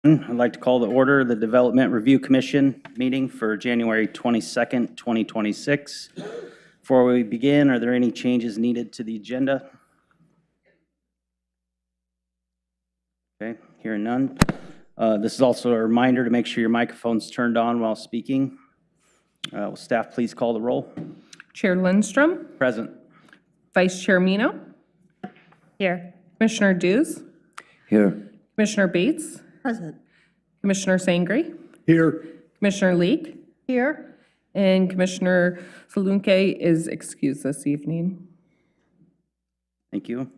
I'd like to call to order the Development Review Commission meeting for January 22nd, 2026. Before we begin, are there any changes needed to the agenda? Okay, hearing none. This is also a reminder to make sure your microphone's turned on while speaking. Will staff please call the roll? Chair Lindstrom, Present. Vice Chair Mino, Here. Commissioner Dews, Here. Commissioner Bates, Present. Commissioner Sangre, Here. Commissioner Leek, Here. and Commissioner Salunke is excused this evening. Thank you.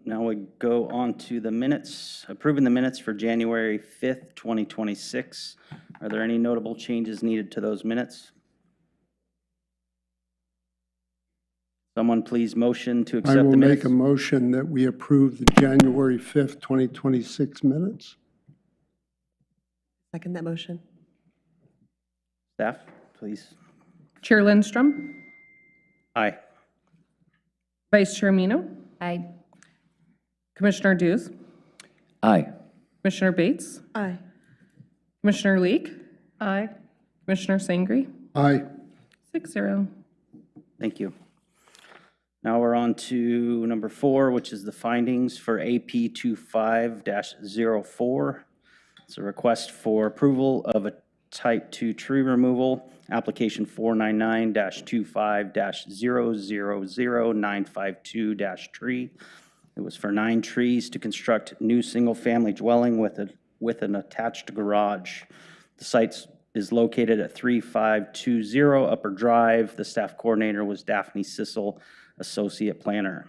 Now we go on to the minutes. Approving the minutes for January 5th, 2026. Are there any notable changes needed to those minutes? Someone please motion to accept I the will minutes. make a motion that we approve the January 5th, 2026 minutes. Second that motion. Staff, please. Chair Lindstrom, Aye. Vice Chair Mino, Aye. Commissioner Dews, Aye. Commissioner Bates, Aye. Commissioner Leek, Aye. Commissioner Sangre, Aye. 6-0. Thank you. Now we're on to number 4, which is the findings for AP 25-04. It's a request for approval of a Type 2 tree removal, application 499-25-000-952-tree. It was for 9 trees to construct new single-family dwelling with an attached garage. The site is located at 3520 Upper Drive. The staff coordinator was Daphne Cissell, associate planner.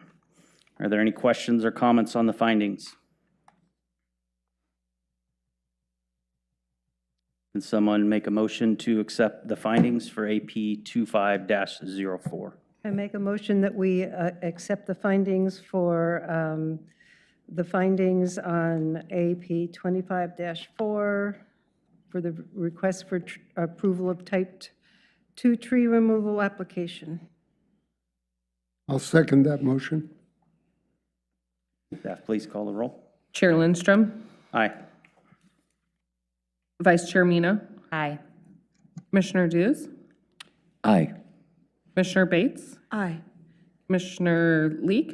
Are there any questions or comments on the findings? Can someone make a motion to accept the findings for AP 25-04? I make a motion that we accept the findings for the findings on AP 25-4 for the request for approval of Type 2 tree removal application. I'll second that motion. Staff, please call the roll. Chair Lindstrom, Aye. Vice Chair Mino, Aye. Commissioner Dews, Aye. Commissioner Bates, Aye. Commissioner Leek,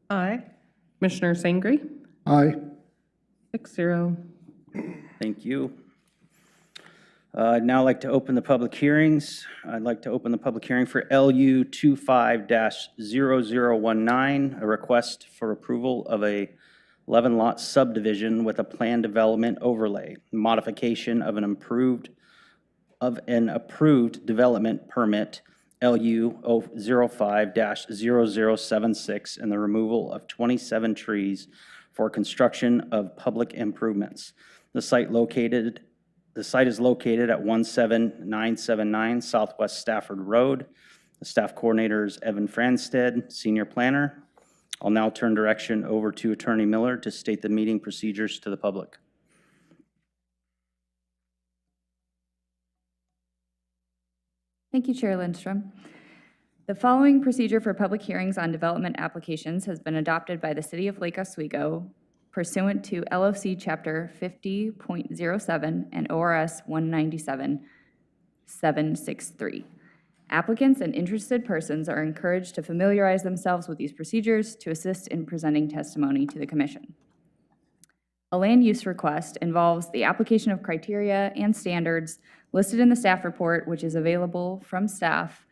Aye. Commissioner Sangre, Aye. 6-0. Thank you. I'd now like to open the public hearings. I'd like to open the public hearing for LU 25-0019, a request for approval of a 11-lot subdivision with a planned development overlay, modification of an approved development permit, LU 05-0076, and the removal of 27 trees for construction of public improvements. The site is located at 17979 Southwest Stafford Road. The staff coordinator is Evan Fransted, senior planner. I'll now turn direction over to Attorney Miller to state the meeting procedures to the public. Thank you, Chair Lindstrom. The following procedure for public hearings on development applications has been adopted by the City of Lake Oswego pursuant to LOC Chapter 50.07 and ORS 197-763. Applicants and interested persons are encouraged to familiarize themselves with these procedures to assist in presenting testimony to the Commission. A land use request involves the application of criteria and standards listed in the staff report, which is available from staff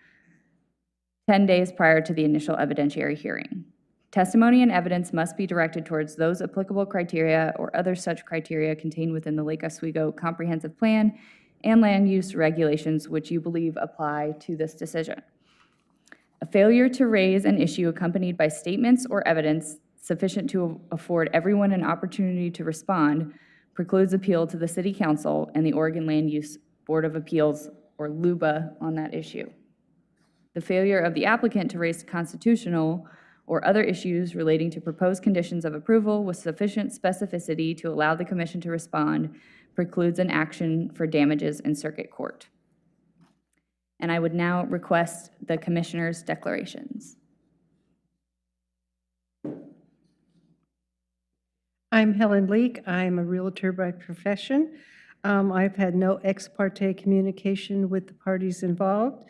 10 days prior to the initial evidentiary hearing. Testimony and evidence must be directed towards those applicable criteria or other such criteria contained within the Lake Oswego Comprehensive Plan and land use regulations which you believe apply to this decision. A failure to raise an issue accompanied by statements or evidence sufficient to afford everyone an opportunity to respond precludes appeal to the City Council and the Oregon Land Use Board of Appeals, or LUBA, on that issue. The failure of the applicant to raise constitutional or other issues relating to proposed conditions of approval with sufficient specificity to allow the Commission to respond precludes an action for damages in circuit court. And I would now request the Commissioner's declarations. I'm Helen Leek. I'm a Realtor by profession. I've had no ex parte communication with the parties involved.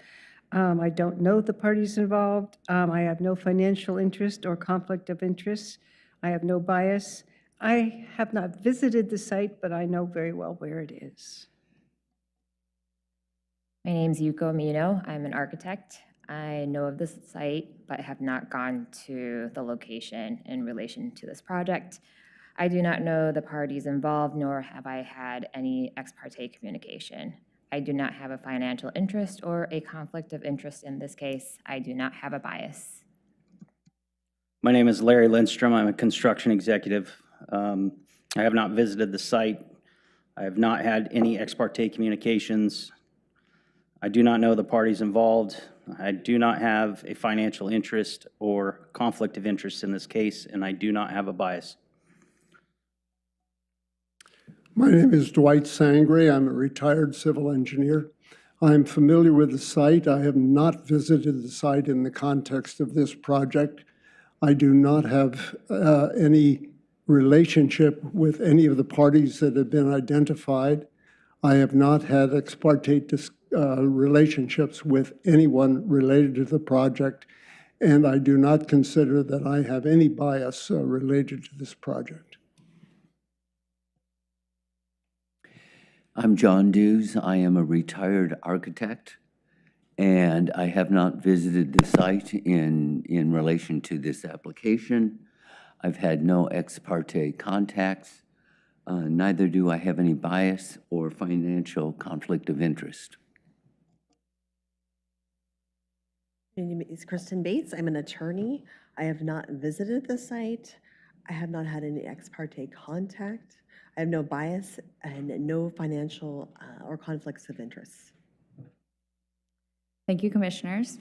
I don't know the parties involved. I have no financial interest or conflict of interest. I have no bias. I have not visited the site, but I know very well where it is. My name's Yuko Amino. I'm an architect. I know of this site, but have not gone to the location in relation to this project. I do not know the parties involved, nor have I had any ex parte communication. I do not have a financial interest or a conflict of interest in this case. I do not have a bias. My name is Larry Lindstrom. I'm a construction executive. I have not visited the site. I have not had any ex parte communications. I do not know the parties involved. I do not have a financial interest or conflict of interest in this case, and I do not have a bias. My name is Dwight Sangre. I'm a retired civil engineer. I'm familiar with the site. I have not visited the site in the context of this project. I do not have any relationship with any of the parties that have been identified. I have not had ex parte relationships with anyone related to the project, and I do not consider that I have any bias related to this project. I'm John Dews. I am a retired architect, and I have not visited the site in relation to this application. I've had no ex parte contacts. Neither do I have any bias or financial conflict of interest. My name is Kristen Bates. I'm an attorney. I have not visited the site. I have not had any ex parte contact. I have no bias and no financial or conflicts of interest. Thank you, commissioners.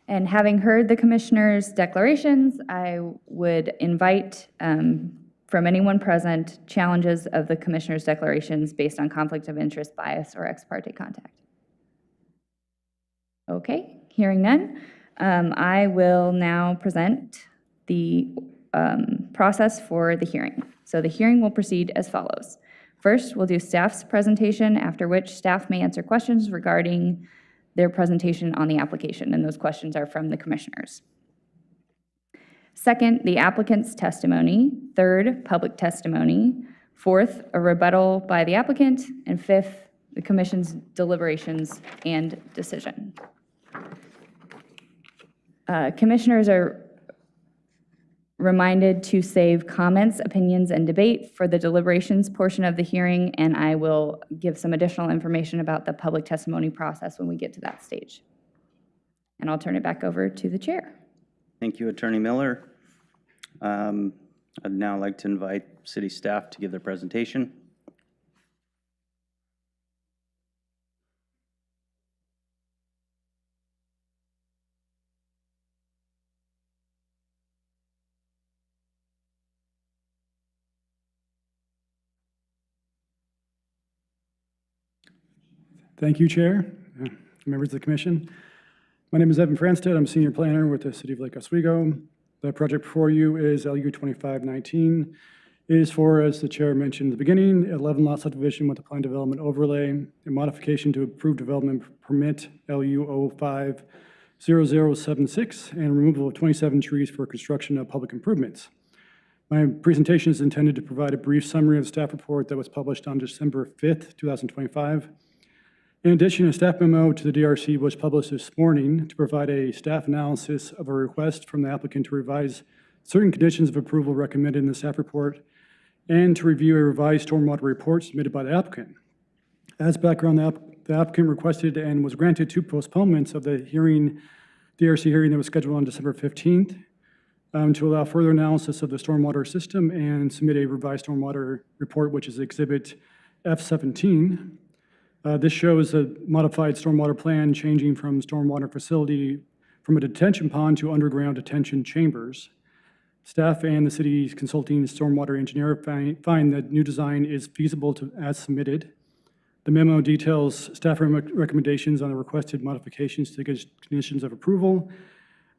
And having heard the commissioners' declarations, I would invite from anyone present challenges of the commissioners' declarations based on conflict of interest, bias, or ex parte contact. Okay, hearing none, I will now present the process for the hearing. So the hearing will proceed as follows. First, we'll do staff's presentation, after which staff may answer questions regarding their presentation on the application, and those questions are from the commissioners. Second, the applicant's testimony. Third, public testimony. Fourth, a rebuttal by the applicant. And fifth, the commission's deliberations and decision. Commissioners are reminded to save comments, opinions, and debate for the deliberations portion of the hearing, and I will give some additional information about the public testimony process when we get to that stage. And I'll turn it back over to the chair. Thank you, Attorney Miller. I'd now like to invite city staff to give their presentation. Thank you, Chair, members of the Commission. My name is Evan Fransted. I'm a senior planner with the City of Lake Oswego. The project before you is LU 2519. It is for, as the Chair mentioned at the beginning, 11-lot subdivision with a planned development overlay, a modification to approved development permit LU 050076, and removal of 27 trees for construction of public improvements. My presentation is intended to provide a brief summary of the staff report that was published on December 5th, 2025. In addition, a staff memo to the DRC was published this morning to provide a staff analysis of a request from the applicant to revise certain conditions of approval recommended in the staff report and to review a revised stormwater report submitted by the applicant. As background, the applicant requested and was granted 2 postponements of the DRC hearing that was scheduled on December 15th to allow further analysis of the stormwater system and submit a revised stormwater report, which is Exhibit F17. This shows a modified stormwater plan changing from stormwater facility from a detention pond to underground detention chambers. Staff and the city's consulting stormwater engineer find that new design is feasible as submitted. The memo details staff recommendations on the requested modifications to the conditions of approval.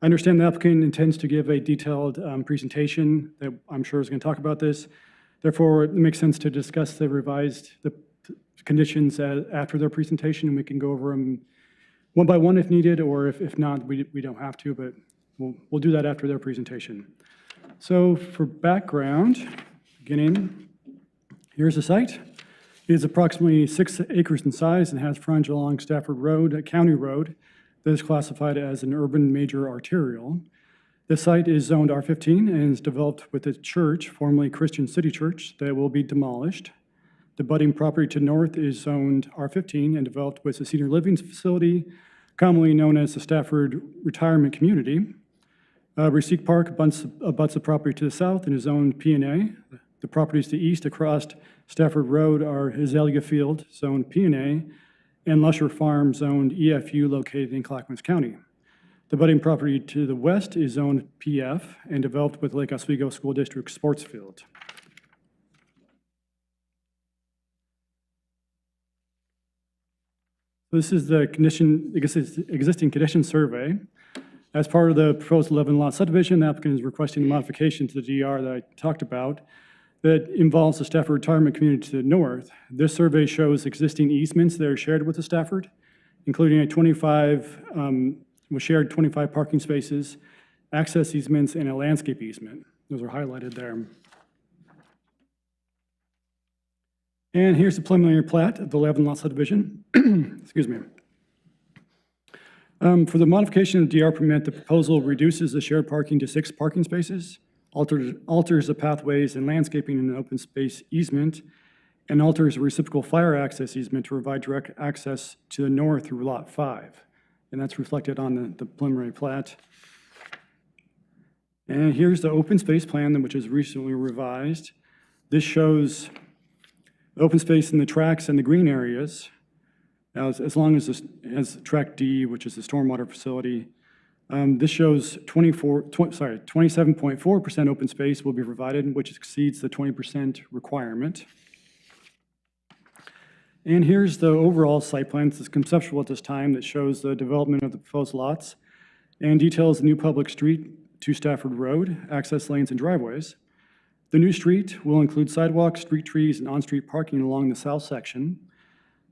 I understand the applicant intends to give a detailed presentation that I'm sure is going to talk about this. Therefore, it makes sense to discuss the conditions after their presentation, and we can go over them one by one if needed, or if not, we don't have to, but we'll do that after their presentation. So for background, beginning, here's the site. It is approximately 6 acres in size and has frontage along Stafford Road, a county road that is classified as an urban major arterial. The site is zoned R15 and is developed with a church, formerly Christian City Church, that will be demolished. The budding property to the north is zoned R15 and developed with a senior living facility, commonly known as the Stafford Retirement Community. Receipt Park abuts the property to the south and is zoned P&A. The properties to the east across Stafford Road are Azalea Field, zoned P&A, and Lusher Farm, zoned EFU, located in Clackamas County. The budding property to the west is zoned PF and developed with Lake Oswego School District sports field. This is the existing condition survey. As part of the proposed 11-lot subdivision, the applicant is requesting a modification to the DR that I talked about that involves the Stafford Retirement Community to the north. This survey shows existing easements that are shared with the Stafford, including shared 25 parking spaces, access easements, and a landscape easement. Those are highlighted there. And here's the preliminary plat of the 11-lot subdivision. Excuse me. For the modification of the DR permit, the proposal reduces the shared parking to 6 parking spaces, alters the pathways and landscaping in an open space easement, and alters a reciprocal fire access easement to provide direct access to the north through Lot 5. And that's reflected on the preliminary plat. And here's the open space plan, which is recently revised. This shows open space in the tracks and the green areas, as long as track D, which is the stormwater facility. This shows 27.4% open space will be provided, which exceeds the 20% requirement. And here's the overall site plan. This is conceptual at this time that shows the development of the proposed lots and details the new public street to Stafford Road, access lanes and driveways. The new street will include sidewalks, street trees, and on-street parking along the south section.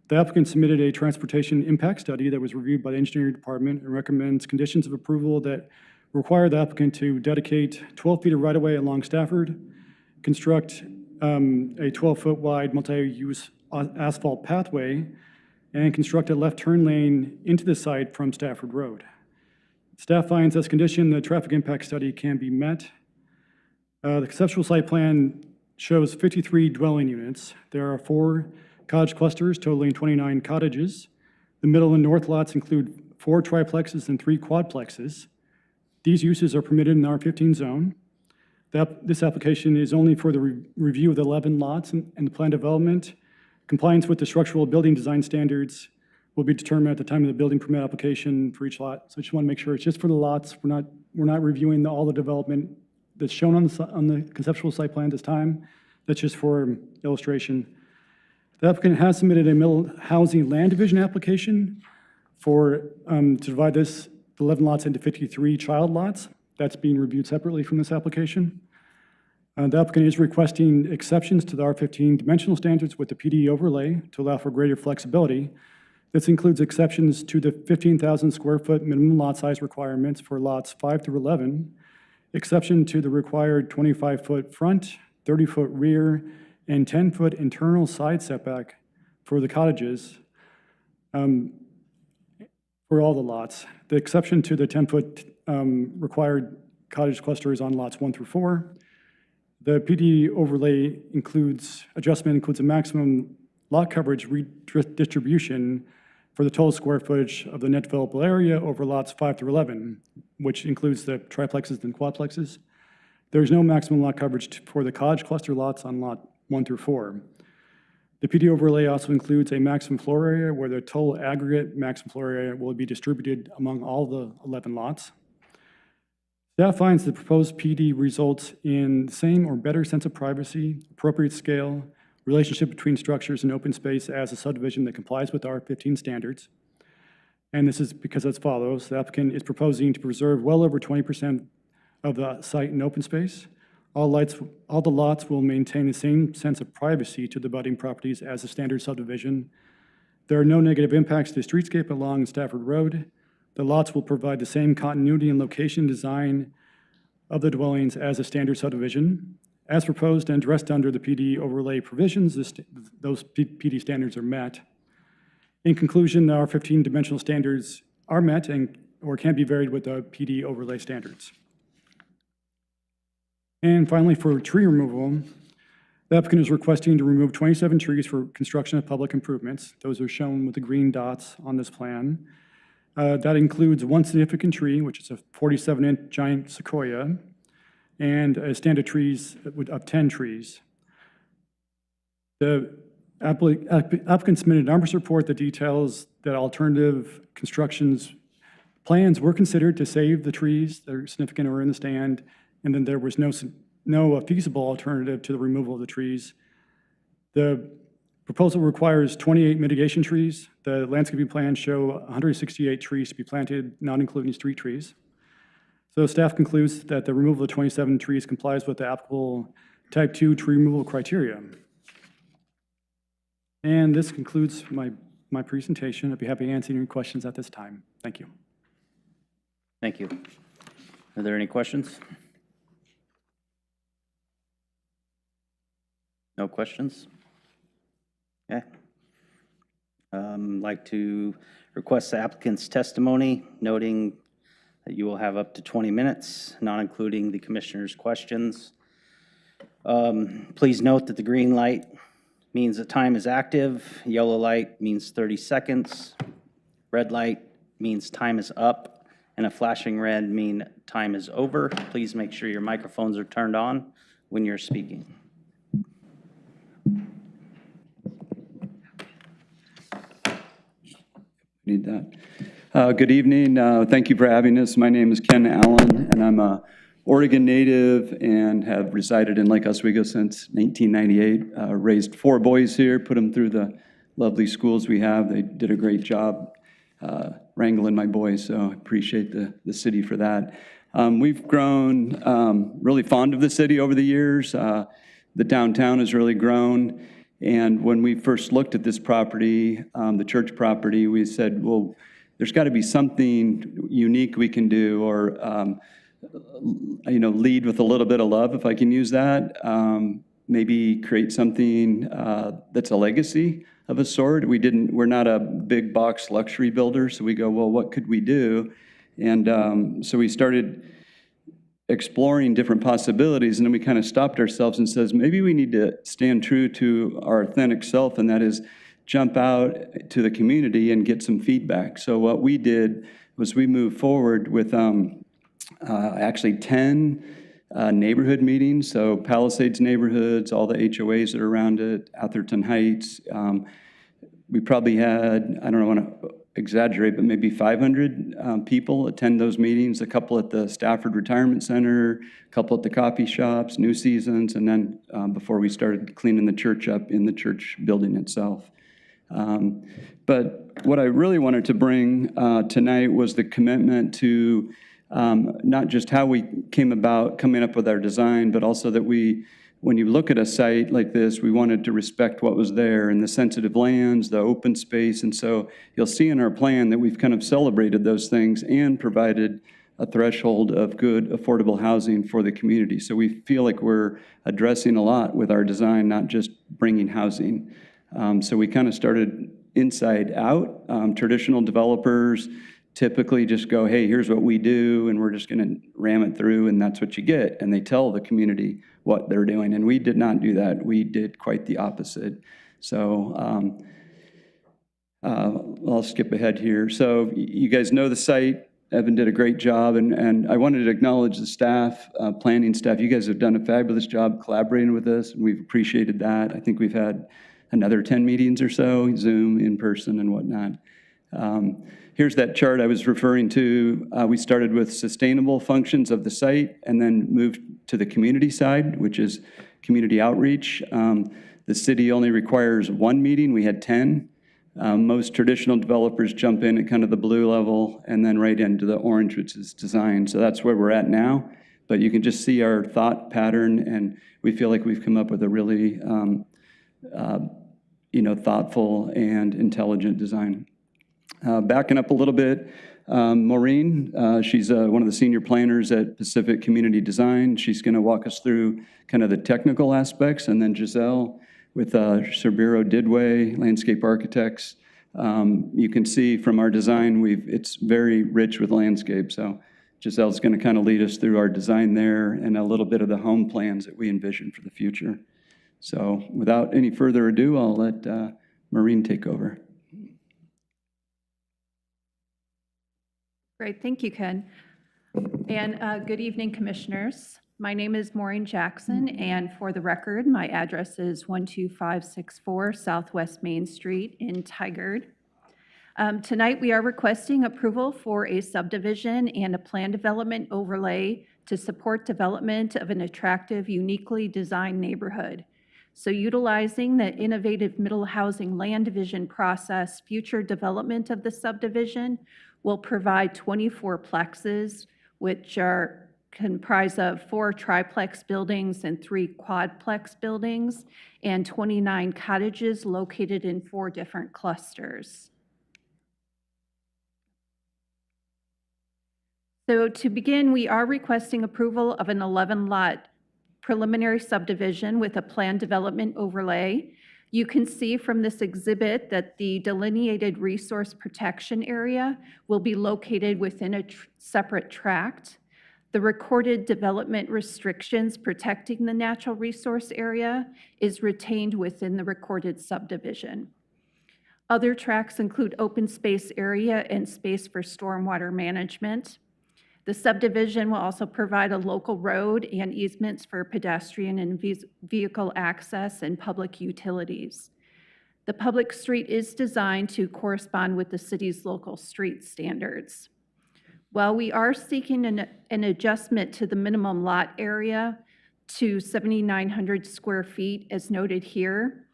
The applicant submitted a transportation impact study that was reviewed by the engineering department and recommends conditions of approval that require the applicant to dedicate 12 feet of right-of-way along Stafford, construct a 12-foot wide multi-use asphalt pathway, and construct a left turn lane into the site from Stafford Road. Staff finds as condition the traffic impact study can be met. The conceptual site plan shows 53 dwelling units. There are 4 cottage clusters totaling 29 cottages. The middle and north lots include 4 triplexes and 3 quadplexes. These uses are permitted in the R15 zone. This application is only for the review of the 11 lots and the plan development. Compliance with the structural building design standards will be determined at the time of the building permit application for each lot. So I just want to make sure it's just for the lots. We're not reviewing all the development that's shown on the conceptual site plan this time. That's just for illustration. The applicant has submitted a middle housing land division application to divide the 11 lots into 53 child lots. That's being reviewed separately from this application. The applicant is requesting exceptions to the R15 dimensional standards with the PD overlay to allow for greater flexibility. This includes exceptions to the 15,000 square foot minimum lot size requirements for lots 5 through 11, exception to the required 25-foot front, 30-foot rear, and 10-foot internal side setback for the cottages for all the lots. The exception to the 10-foot required cottage clusters on lots 1 through 4. The PD overlay adjustment includes a maximum lot coverage redistribution for the total square footage of the net developable area over lots 5 through 11, which includes the triplexes and quadplexes. There's no maximum lot coverage for the cottage cluster lots on lot 1 through 4. The PD overlay also includes a maximum floor area where the total aggregate maximum floor area will be distributed among all the 11 lots. Staff finds the proposed PD results in the same or better sense of privacy, appropriate scale, relationship between structures and open space as a subdivision that complies with R15 standards. And this is because as follows. The applicant is proposing to preserve well over 20% of the site in open space, All the lots will maintain the same sense of privacy to the abutting properties as a standard subdivision. There are no negative impacts to the streetscape along Stafford Road. The lots will provide the same continuity and location design of the dwellings as a standard subdivision. As proposed and addressed under the PD overlay provisions, those PD standards are met. In conclusion, our 15 dimensional standards are met or can be varied with the PD overlay standards. And finally, for tree removal, the applicant is requesting to remove 27 trees for construction of public improvements. Those are shown with the green dots on this plan. That includes one significant tree, which is a 47-inch giant sequoia, and a stand of trees of 10 trees. The applicant submitted an arborist report that details that alternative constructions plans were considered to save the trees that are significant or in the stand, and then there was no feasible alternative to the removal of the trees. The proposal requires 28 mitigation trees. The landscaping plans show 168 trees to be planted, not including street trees. So staff concludes that the removal of 27 trees complies with the applicable type 2 tree removal criteria. And this concludes my presentation. I'd be happy to answer any questions at this time. Thank you. Thank you. Are there any questions? No questions? Okay. Like to request the applicant's testimony, noting that you will have up to 20 minutes, not including the commissioner's questions. Please note that the green light means that time is active, yellow light means 30 seconds, red light means time is up, and a flashing red means time is over. Please make sure your microphones are turned on when you're speaking. Need that. Good evening. Thank you for having us. My name is Ken Allen, and I'm a Oregon native and have resided in Lake Oswego since 1998. Raised 4 boys here, put them through the lovely schools we have. They did a great job wrangling my boys, so I appreciate the city for that. We've grown really fond of the city over the years. The downtown has really grown. And when we first looked at this property, the church property, we said, well, there's got to be something unique we can do, or lead with a little bit of love, if I can use that. Maybe create something that's a legacy of a sort. We're not a big box luxury builder, so we go, well, what could we do? And so we started exploring different possibilities, and then we kind of stopped ourselves and says, maybe we need to stand true to our authentic self, and that is jump out to the community and get some feedback. So what we did was we moved forward with actually 10 neighborhood meetings, so Palisades neighborhoods, all the HOAs that are around it, Atherton Heights. We probably had, I don't want to exaggerate, but maybe 500 people attend those meetings, a couple at the Stafford Retirement Center, a couple at the coffee shops, New Seasons, and then before we started cleaning the church up in the church building itself. But what I really wanted to bring tonight was the commitment to not just how we came about coming up with our design, but also that when you look at a site like this, we wanted to respect what was there and the sensitive lands, the open space. And so you'll see in our plan that we've kind of celebrated those things and provided a threshold of good, affordable housing for the community. So we feel like we're addressing a lot with our design, not just bringing housing. So we kind of started inside out. Traditional developers typically just go, hey, here's what we do, and we're just going to ram it through, and that's what you get. And they tell the community what they're doing. And we did not do that. We did quite the opposite. So I'll skip ahead here. So you guys know the site. Evan did a great job, and I wanted to acknowledge the staff, planning staff. You guys have done a fabulous job collaborating with us, and we've appreciated that. I think we've had another 10 meetings or so, Zoom, in person, and whatnot. Here's that chart I was referring to. We started with sustainable functions of the site and then moved to the community side, which is community outreach. The city only requires 1 meeting. We had 10. Most traditional developers jump in at kind of the blue level and then right into the orange, which is design. So that's where we're at now. but you can just see our thought pattern, and we feel like we've come up with a really thoughtful and intelligent design. Backing up a little bit, Maureen, she's one of the senior planners at Pacific Community Design. She's going to walk us through kind of the technical aspects, and then Giselle with Cerbero Didway, landscape architects. You can see from our design, it's very rich with landscape, so Giselle's going to kind of lead us through our design there and a little bit of the home plans that we envision for the future. So without any further ado, I'll let Maureen take over. Great, thank you, Ken. And good evening, Commissioners. My name is Maureen Jackson, and for the record, my address is 12564 Southwest Main Street in Tigard. Tonight, we are requesting approval for a subdivision and a plan development overlay to support development of an attractive, uniquely designed neighborhood. So utilizing the innovative middle housing land division process, future development of the subdivision will provide 24 plexes, which are comprised of 4 triplex buildings and 3 quadplex buildings, and 29 cottages located in 4 different clusters. So to begin, we are requesting approval of an 11-lot preliminary subdivision with a plan development overlay. You can see from this exhibit that the delineated resource protection area will be located within a separate tract. The recorded development restrictions protecting the natural resource area is retained within the recorded subdivision. Other tracts include open space area and space for stormwater management. The subdivision will also provide a local road and easements for pedestrian and vehicle access and public utilities. The public street is designed to correspond with the city's local street standards. While we are seeking an adjustment to the minimum lot area to 7,900 square feet, as noted here,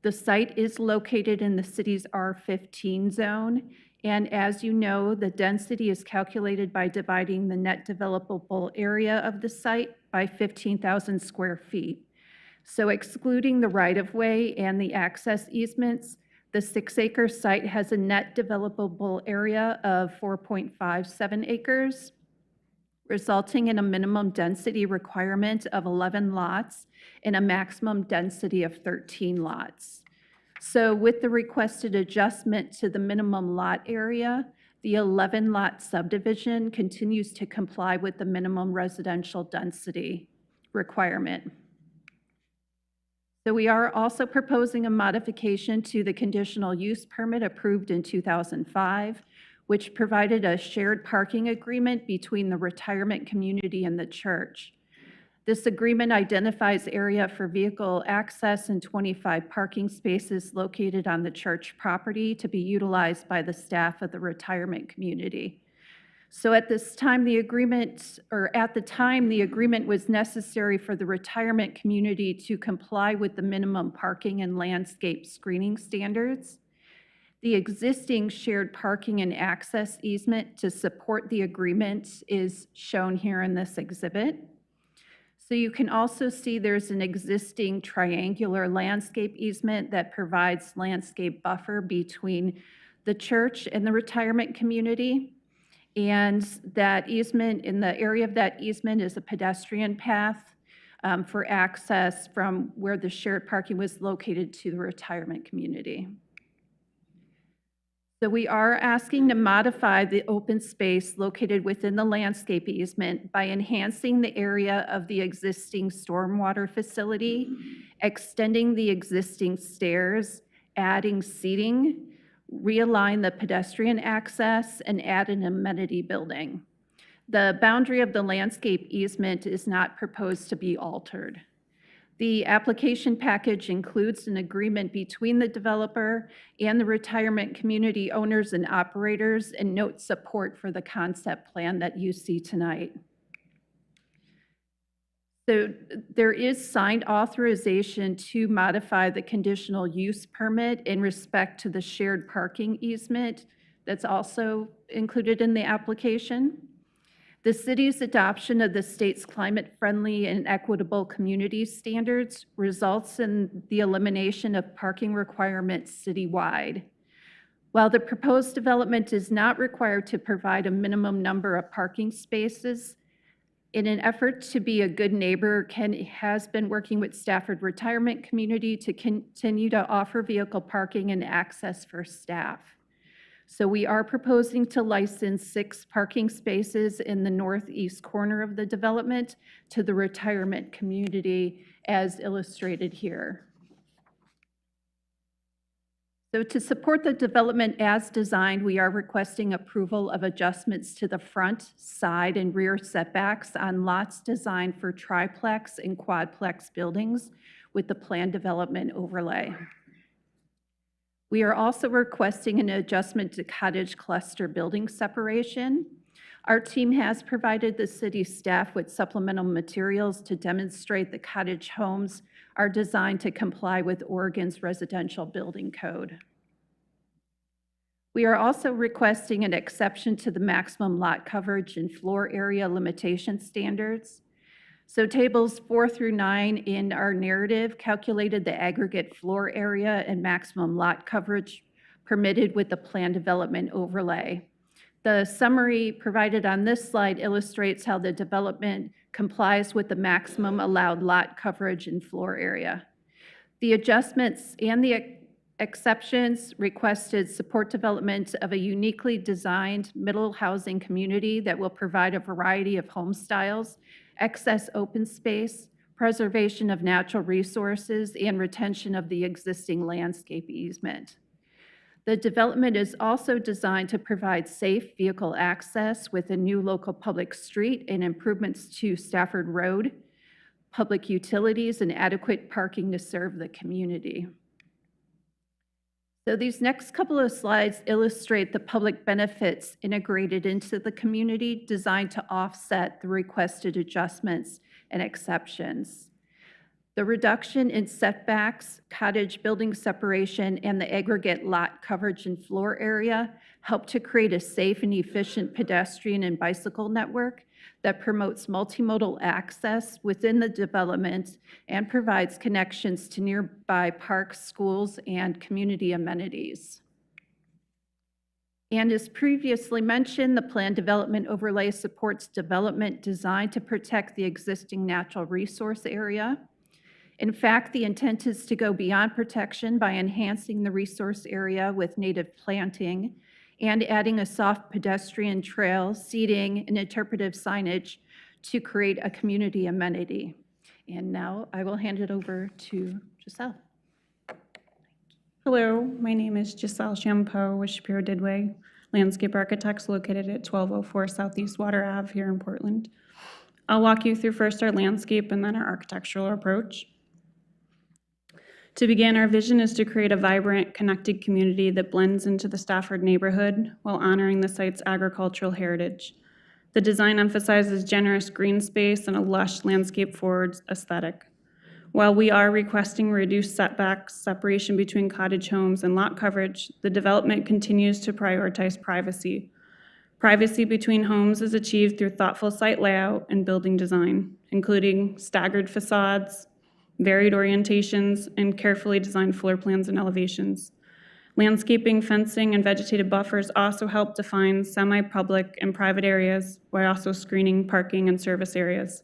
the site is located in the city's R15 zone. And as you know, the density is calculated by dividing the net developable area of the site by 15,000 square feet. So excluding the right-of-way and the access easements, the 6-acre site has a net developable area of 4.57 acres, resulting in a minimum density requirement of 11 lots and a maximum density of 13 lots. So with the requested adjustment to the minimum lot area, the 11-lot subdivision continues to comply with the minimum residential density requirement. So we are also proposing a modification to the conditional use permit approved in 2005, which provided a shared parking agreement between the retirement community and the church. This agreement identifies area for vehicle access and 25 parking spaces located on the church property to be utilized by the staff of the retirement community. So at the time, the agreement was necessary for the retirement community to comply with the minimum parking and landscape screening standards. The existing shared parking and access easement to support the agreement is shown here in this exhibit. So you can also see there's an existing triangular landscape easement that provides landscape buffer between the church and the retirement community. And that easement, in the area of that easement, is a pedestrian path for access from where the shared parking was located to the retirement community. So we are asking to modify the open space located within the landscape easement by enhancing the area of the existing stormwater facility, extending the existing stairs, adding seating, realign the pedestrian access, and add an amenity building. The boundary of the landscape easement is not proposed to be altered. The application package includes an agreement between the developer and the retirement community owners and operators, and notes support for the concept plan that you see tonight. So there is signed authorization to modify the conditional use permit in respect to the shared parking easement that's also included in the application. The city's adoption of the state's climate-friendly and equitable community standards results in the elimination of parking requirements citywide. While the proposed development is not required to provide a minimum number of parking spaces, in an effort to be a good neighbor, Ken has been working with Stafford Retirement Community to continue to offer vehicle parking and access for staff. So we are proposing to license 6 parking spaces in the northeast corner of the development to the retirement community as illustrated here. So to support the development as designed, we are requesting approval of adjustments to the front, side, and rear setbacks on lots designed for triplex and quadplex buildings with the planned development overlay. We are also requesting an adjustment to cottage cluster building separation. Our team has provided the city staff with supplemental materials to demonstrate the cottage homes are designed to comply with Oregon's residential building code. We are also requesting an exception to the maximum lot coverage and floor area limitation standards. So tables 4 through 9 in our narrative calculated the aggregate floor area and maximum lot coverage permitted with the planned development overlay. The summary provided on this slide illustrates how the development complies with the maximum allowed lot coverage and floor area. The adjustments and the exceptions requested support development of a uniquely designed middle housing community that will provide a variety of home styles, excess open space, preservation of natural resources, and retention of the existing landscape easement. The development is also designed to provide safe vehicle access with a new local public street and improvements to Stafford Road, public utilities, and adequate parking to serve the community. So these next couple of slides illustrate the public benefits integrated into the community designed to offset the requested adjustments and exceptions. The reduction in setbacks, cottage building separation, and the aggregate lot coverage and floor area help to create a safe and efficient pedestrian and bicycle network that promotes multimodal access within the development and provides connections to nearby parks, schools, and community amenities. And as previously mentioned, the planned development overlay supports development designed to protect the existing natural resource area. In fact, the intent is to go beyond protection by enhancing the resource area with native planting and adding a soft pedestrian trail, seating, and interpretive signage to create a community amenity. And now I will hand it over to Cissell. Hello, my name is Cissell Champeau with Shapiro Didway, landscape architects located at 1204 Southeast Water Ave here in Portland. I'll walk you through first our landscape and then our architectural approach. To begin, our vision is to create a vibrant, connected community that blends into the Stafford neighborhood while honoring the site's agricultural heritage. The design emphasizes generous green space and a lush landscape-forward aesthetic. While we are requesting reduced setbacks, separation between cottage homes, and lot coverage, the development continues to prioritize privacy. Privacy between homes is achieved through thoughtful site layout and building design, including staggered facades, varied orientations, and carefully designed floor plans and elevations. Landscaping, fencing, and vegetative buffers also help define semi-public and private areas while also screening parking and service areas.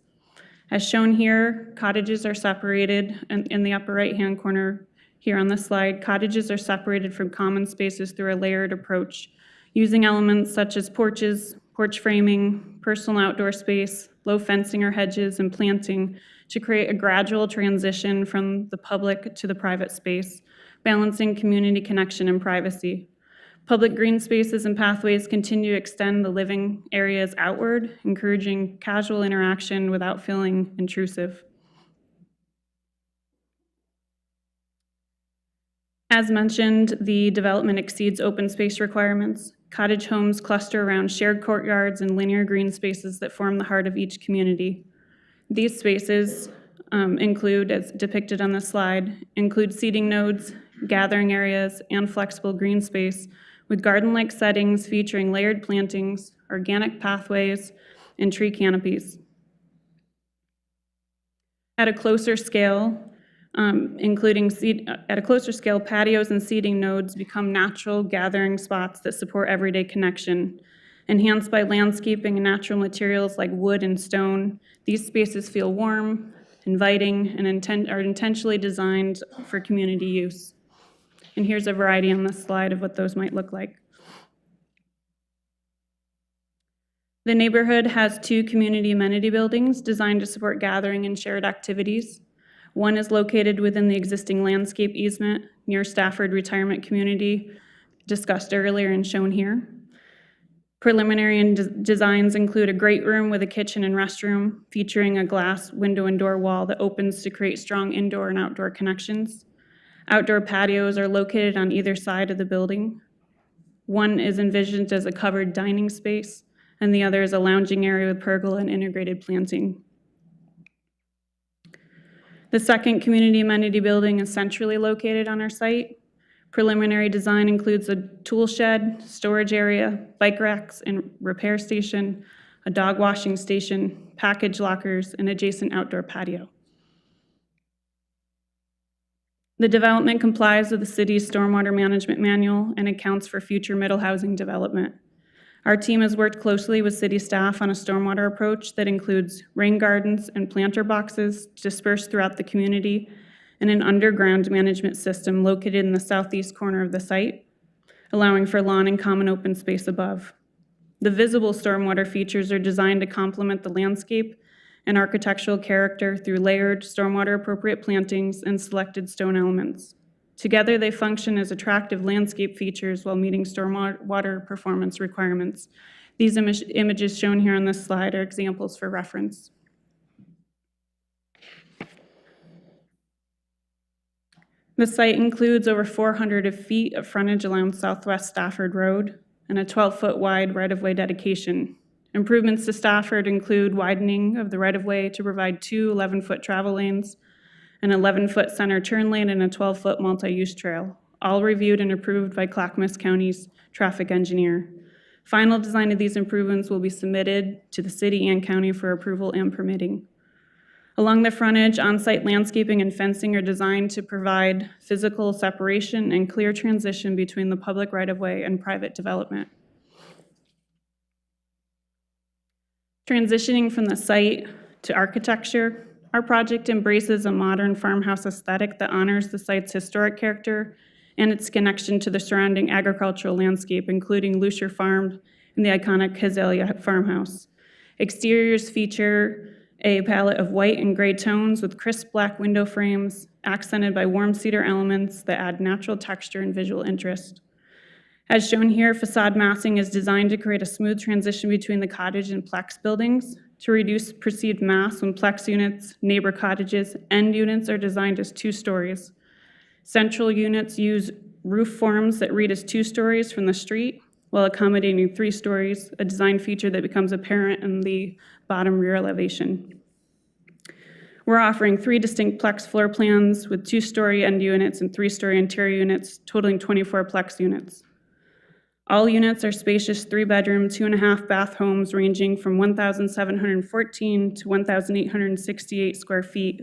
As shown here, cottages are separated, and in the upper right-hand corner here on this slide, cottages are separated from common spaces through a layered approach, using elements such as porches, porch framing, personal outdoor space, low fencing or hedges, and planting to create a gradual transition from the public to the private space, balancing community connection and privacy. Public green spaces and pathways continue to extend the living areas outward, encouraging casual interaction without feeling intrusive. As mentioned, the development exceeds open space requirements. Cottage homes cluster around shared courtyards and linear green spaces that form the heart of each community. These spaces include, as depicted on this slide, include seating nodes, gathering areas, and flexible green space with garden-like settings featuring layered plantings, organic pathways, and tree canopies. At a closer scale, patios and seating nodes become natural gathering spots that support everyday connection. Enhanced by landscaping and natural materials like wood and stone, these spaces feel warm, inviting, and are intentionally designed for community use. And here's a variety on this slide of what those might look like. The neighborhood has 2 community amenity buildings designed to support gathering and shared activities. One is located within the existing landscape easement near Stafford Retirement Community, discussed earlier and shown here. Preliminary designs include a great room with a kitchen and restroom, featuring a glass window and door wall that opens to create strong indoor and outdoor connections. Outdoor patios are located on either side of the building. One is envisioned as a covered dining space, and the other is a lounging area with pergola and integrated planting. The second community amenity building is centrally located on our site. Preliminary design includes a tool shed, storage area, bike racks and repair station, a dog washing station, package lockers, and adjacent outdoor patio. The development complies with the city's stormwater management manual and accounts for future middle housing development. Our team has worked closely with city staff on a stormwater approach that includes rain gardens and planter boxes dispersed throughout the community and an underground management system located in the southeast corner of the site, allowing for lawn and common open space above. The visible stormwater features are designed to complement the landscape and architectural character through layered stormwater appropriate plantings and selected stone elements. Together, they function as attractive landscape features while meeting stormwater performance requirements. These images shown here on this slide are examples for reference. The site includes over 400 feet of frontage along Southwest Stafford Road and a 12-foot wide right-of-way dedication. Improvements to Stafford include widening of the right-of-way to provide 2 11-foot travel lanes, an 11-foot center turn lane, and a 12-foot multi-use trail, all reviewed and approved by Clackamas County's traffic engineer. Final design of these improvements will be submitted to the city and county for approval and permitting. Along the frontage, on-site landscaping and fencing are designed to provide physical separation and clear transition between the public right-of-way and private development. Transitioning from the site to architecture, our project embraces a modern farmhouse aesthetic that honors the site's historic character and its connection to the surrounding agricultural landscape, including Lucier Farm and the iconic Cissell farmhouse. Exteriors feature a palette of white and gray tones with crisp black window frames, accented by warm cedar elements that add natural texture and visual interest. As shown here, facade massing is designed to create a smooth transition between the cottage and plex buildings. To reduce perceived mass when plex units, neighbor cottages, end units are designed as 2 stories. Central units use roof forms that read as 2 stories from the street, while accommodating 3 stories, a design feature that becomes apparent in the bottom rear elevation. We're offering 3 distinct plex floor plans with 2-story end units and 3-story interior units, totaling 24 plex units. All units are spacious 3-bedroom, 2.5-bath homes ranging from 1,714 to 1,868 square feet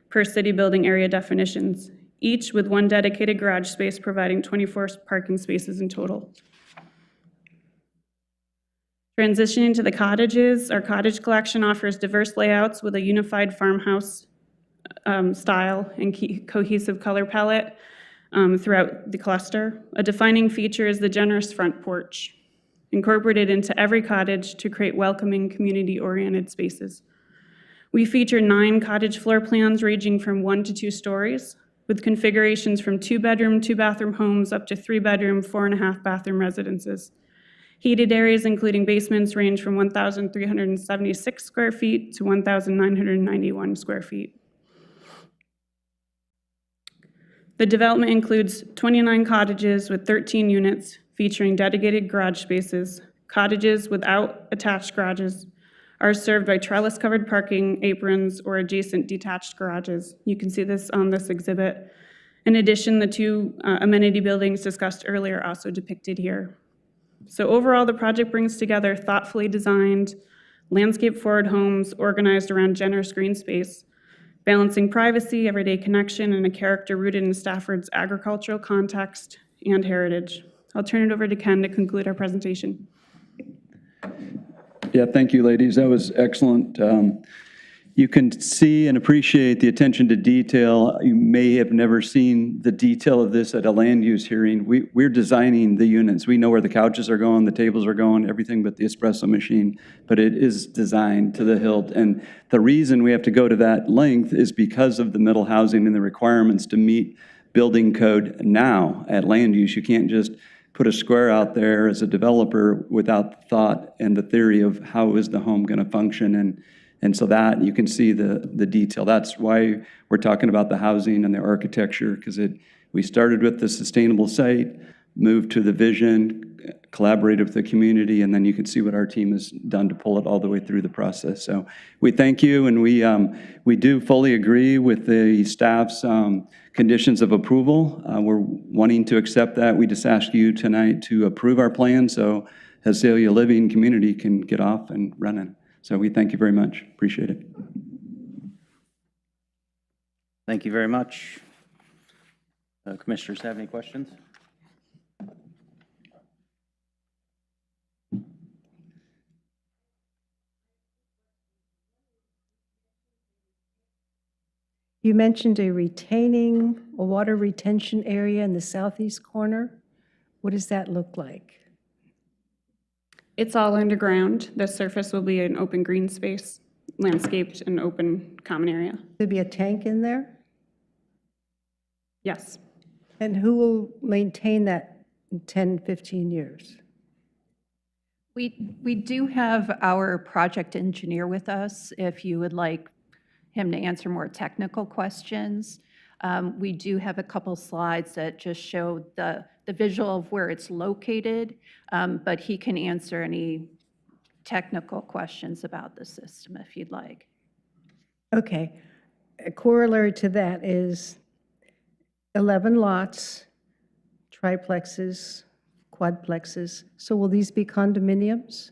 per city building area definitions, each with 1 dedicated garage space providing 24 parking spaces in total. Transitioning to the cottages, our cottage collection offers diverse layouts with a unified farmhouse style and cohesive color palette throughout the cluster. A defining feature is the generous front porch, incorporated into every cottage to create welcoming, community-oriented spaces. We feature 9 cottage floor plans ranging from 1 to 2 stories, with configurations from 2-bedroom, 2-bathroom homes up to 3-bedroom, 4.5-bathroom residences. Heated areas, including basements, range from 1,376 square feet to 1,991 square feet. The development includes 29 cottages with 13 units featuring dedicated garage spaces. Cottages without attached garages are served by trellis-covered parking aprons or adjacent detached garages. You can see this on this exhibit. In addition, the 2 amenity buildings discussed earlier are also depicted here. So overall, the project brings together thoughtfully designed, landscape-forward homes organized around generous green space, balancing privacy, everyday connection, and a character rooted in Stafford's agricultural context and heritage. I'll turn it over to Ken to conclude our presentation. Yeah, thank you, ladies. That was excellent. You can see and appreciate the attention to detail. You may have never seen the detail of this at a land use hearing. We're designing the units. We know where the couches are going, the tables are going, everything but the espresso machine, but it is designed to the hilt. And the reason we have to go to that length is because of the middle housing and the requirements to meet building code now at land use. You can't just put a square out there as a developer without the thought and the theory of how is the home going to function. And so that, you can see the detail. That's why we're talking about the housing and the architecture, because we started with the sustainable site, moved to the vision, collaborated with the community, and then you can see what our team has done to pull it all the way through the process. So we thank you, and we do fully agree with the staff's conditions of approval. We're wanting to accept that. We just ask you tonight to approve our plan so Azalea Living community can get off and running. So we thank you very much. Appreciate it. Thank you very much. Commissioners have any questions? You mentioned a water retention area in the southeast corner. What does that look like? It's all underground. The surface will be an open green space, landscaped and open common area. There'll be a tank in there? Yes. And who will maintain that in 10, 15 years? We do have our project engineer with us, if you would like him to answer more technical questions. We do have a couple slides that just show the visual of where it's located, but he can answer any technical questions about the system if you'd like. Okay. A corollary to that is 11 lots, triplexes, quadplexes. So will these be condominiums?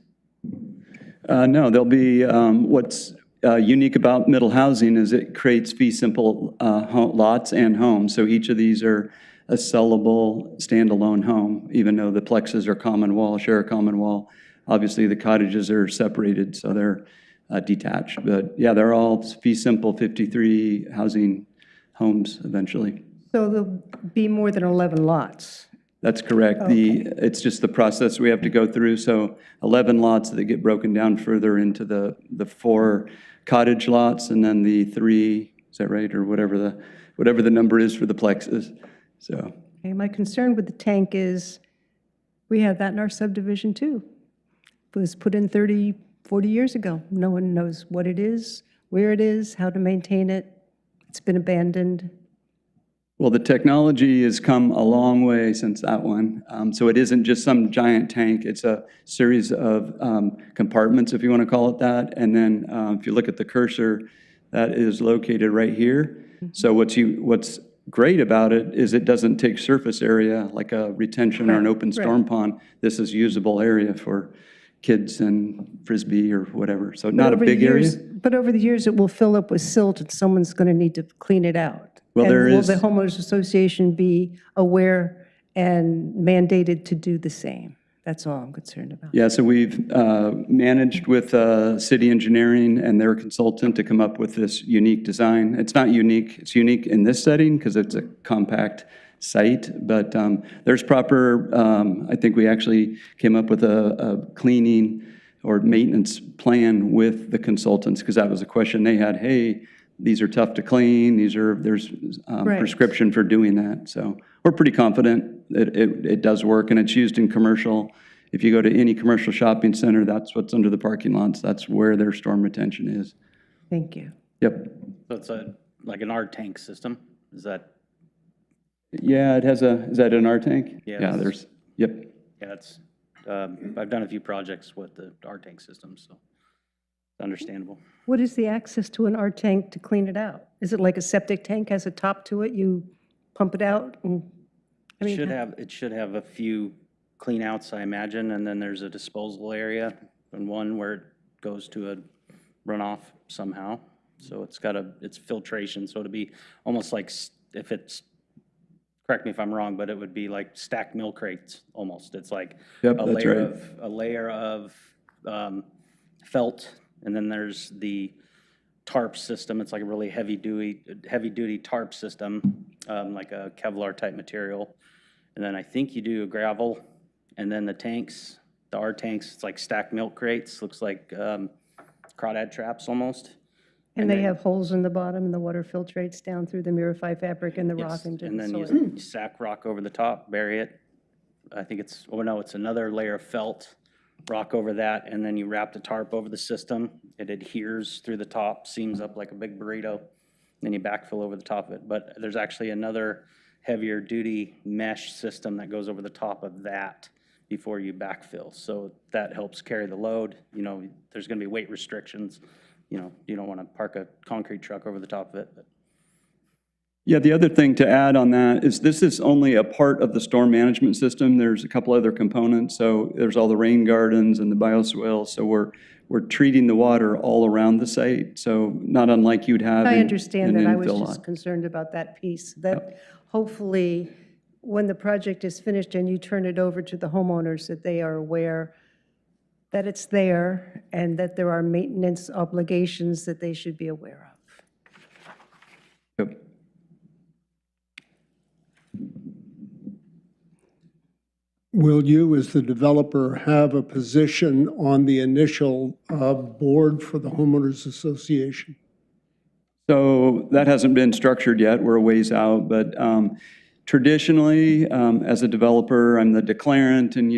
No, there'll be, what's unique about middle housing is it creates fee simple lots and homes. So each of these are a sellable standalone home, even though the plexes are common wall, share a common wall. Obviously, the cottages are separated, so they're detached. But yeah, they're all fee simple 53 housing homes eventually. So there'll be more than 11 lots? That's correct. Okay. It's just the process we have to go through. So 11 lots that get broken down further into the 4 cottage lots, and then the 3, is that right, or whatever the number is for the plexes. So. Okay, my concern with the tank is we have that in our subdivision too. It was put in 30, 40 years ago. No one knows what it is, where it is, how to maintain it. It's been abandoned. Well, the technology has come a long way since that one. So it isn't just some giant tank. It's a series of compartments, if you want to call it that. And then if you look at the cursor, that is located right here. So what's great about it is it doesn't take surface area like a retention or an open storm pond. This is usable area for kids and frisbee or whatever. So not a big area. But over the years, it will fill up with silt and someone's going to need to clean it out. Well, and there will is. the homeowners association be aware and mandated to do the same? That's all I'm concerned about. Yeah, so we've managed with city engineering and their consultant to come up with this unique design. It's not unique. It's unique in this setting because it's a compact site, but there's proper, I think we actually came up with a cleaning or maintenance plan with the consultants because that was a question they had. Hey, these are tough to clean. There's prescription for doing that. So we're pretty confident that it does work, and it's used in commercial. If you go to any commercial shopping center, that's what's under the parking lots. That's where their storm retention is. Thank you. Yep. So it's like an R tank system? Is that? Yeah, it has is that an R tank? Yeah, Yeah, yep. Yeah, it's, I've done a few projects with the R tank system, so it's understandable. What is the access to an R tank to clean it out? Is it like a septic tank has a top to it? You pump it out? And, It should have a few clean outs, I imagine, and then there's a disposal area and one where it goes to a runoff somehow. So it's filtration, so it'd be almost like if it's, correct me if I'm wrong, but it would be like stacked milk crates, almost. It's like Yep, a that's layer right. of, felt, and then there's the tarp system. It's like a really heavy-duty tarp system, like a Kevlar type material. And then I think you do gravel, and then the tanks, the R tanks, it's like stacked milk crates, looks like crawdad traps almost. And they have holes in the bottom, and the water filtrates down through the Murify fabric and the rock Yes, into and the then soil. you sack rock over the top, bury it. I think it's, oh no, it's another layer of felt, rock over that, and then you wrap the tarp over the system. It adheres through the top, seams up like a big burrito, then you backfill over the top of it. But there's actually another heavier duty mesh system that goes over the top of that before you backfill. So that helps carry the load. You know, there's gonna be weight restrictions. You know, you don't wanna park a concrete truck over the top of it, but. Yeah, the other thing to add on that is this is only a part of the storm management system. There's a couple other components. So there's all the rain gardens and the bioswale. So we're treating the water all around the site. So not unlike you'd have I in understand an that. I was infill just lot. concerned about that piece, that hopefully, when the project is finished and you turn it over to the homeowners, that they are aware that it's there and that there are maintenance obligations that they should be aware of. Yep. Will you, as the developer, have a position on the initial board for the homeowners association? So that hasn't been structured yet. We're a ways out, but traditionally, as a developer, I'm the declarant, and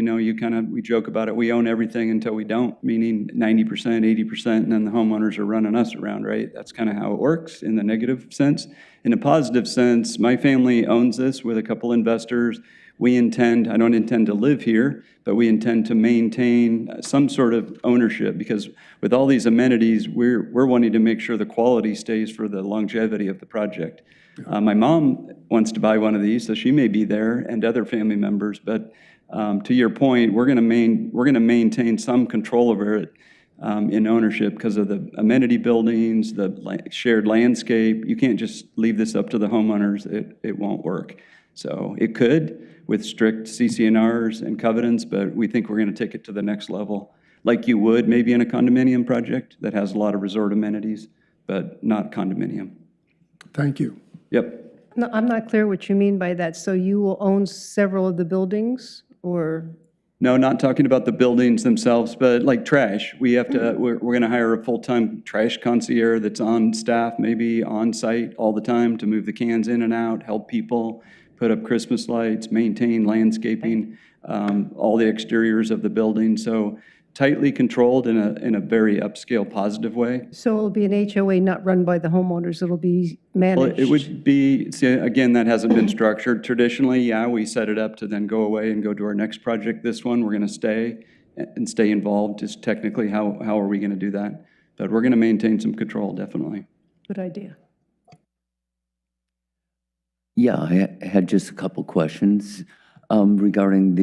we joke about it. We own everything until we don't, meaning 90%, 80%, and then the homeowners are running us around, right? That's kind of how it works in the negative sense. In a positive sense, my family owns this with a couple investors. I don't intend to live here, but we intend to maintain some sort of ownership, because with all these amenities, we're wanting to make sure the quality stays for the longevity of the project. My mom wants to buy one of these, so she may be there, and other family members, but to your point, we're gonna maintain some control over it in ownership because of the amenity buildings, the shared landscape. You can't just leave this up to the homeowners. It won't work. So it could, with strict CC&Rs and covenants, but we think we're going to take it to the next level, like you would maybe in a condominium project that has a lot of resort amenities, but not condominium. Thank you. Yep. No, I'm not clear what you mean by that. So you will own several of the buildings, or? No, not talking about the buildings themselves, but like trash. We're going to hire a full-time trash concierge that's on staff, maybe on site all the time to move the cans in and out, help people, put up Christmas lights, maintain landscaping, all the exteriors of the building. So tightly controlled in a very upscale positive way. So it'll be an HOA not run by the homeowners, it'll be Well, managed? it would be, see, again, that hasn't been structured. Traditionally, yeah, we set it up to then go away and go to our next project. This one, we're going to stay involved. Just technically, how are we going to do that? But we're going to maintain some control, definitely. Good idea. Yeah, I had just a couple questions regarding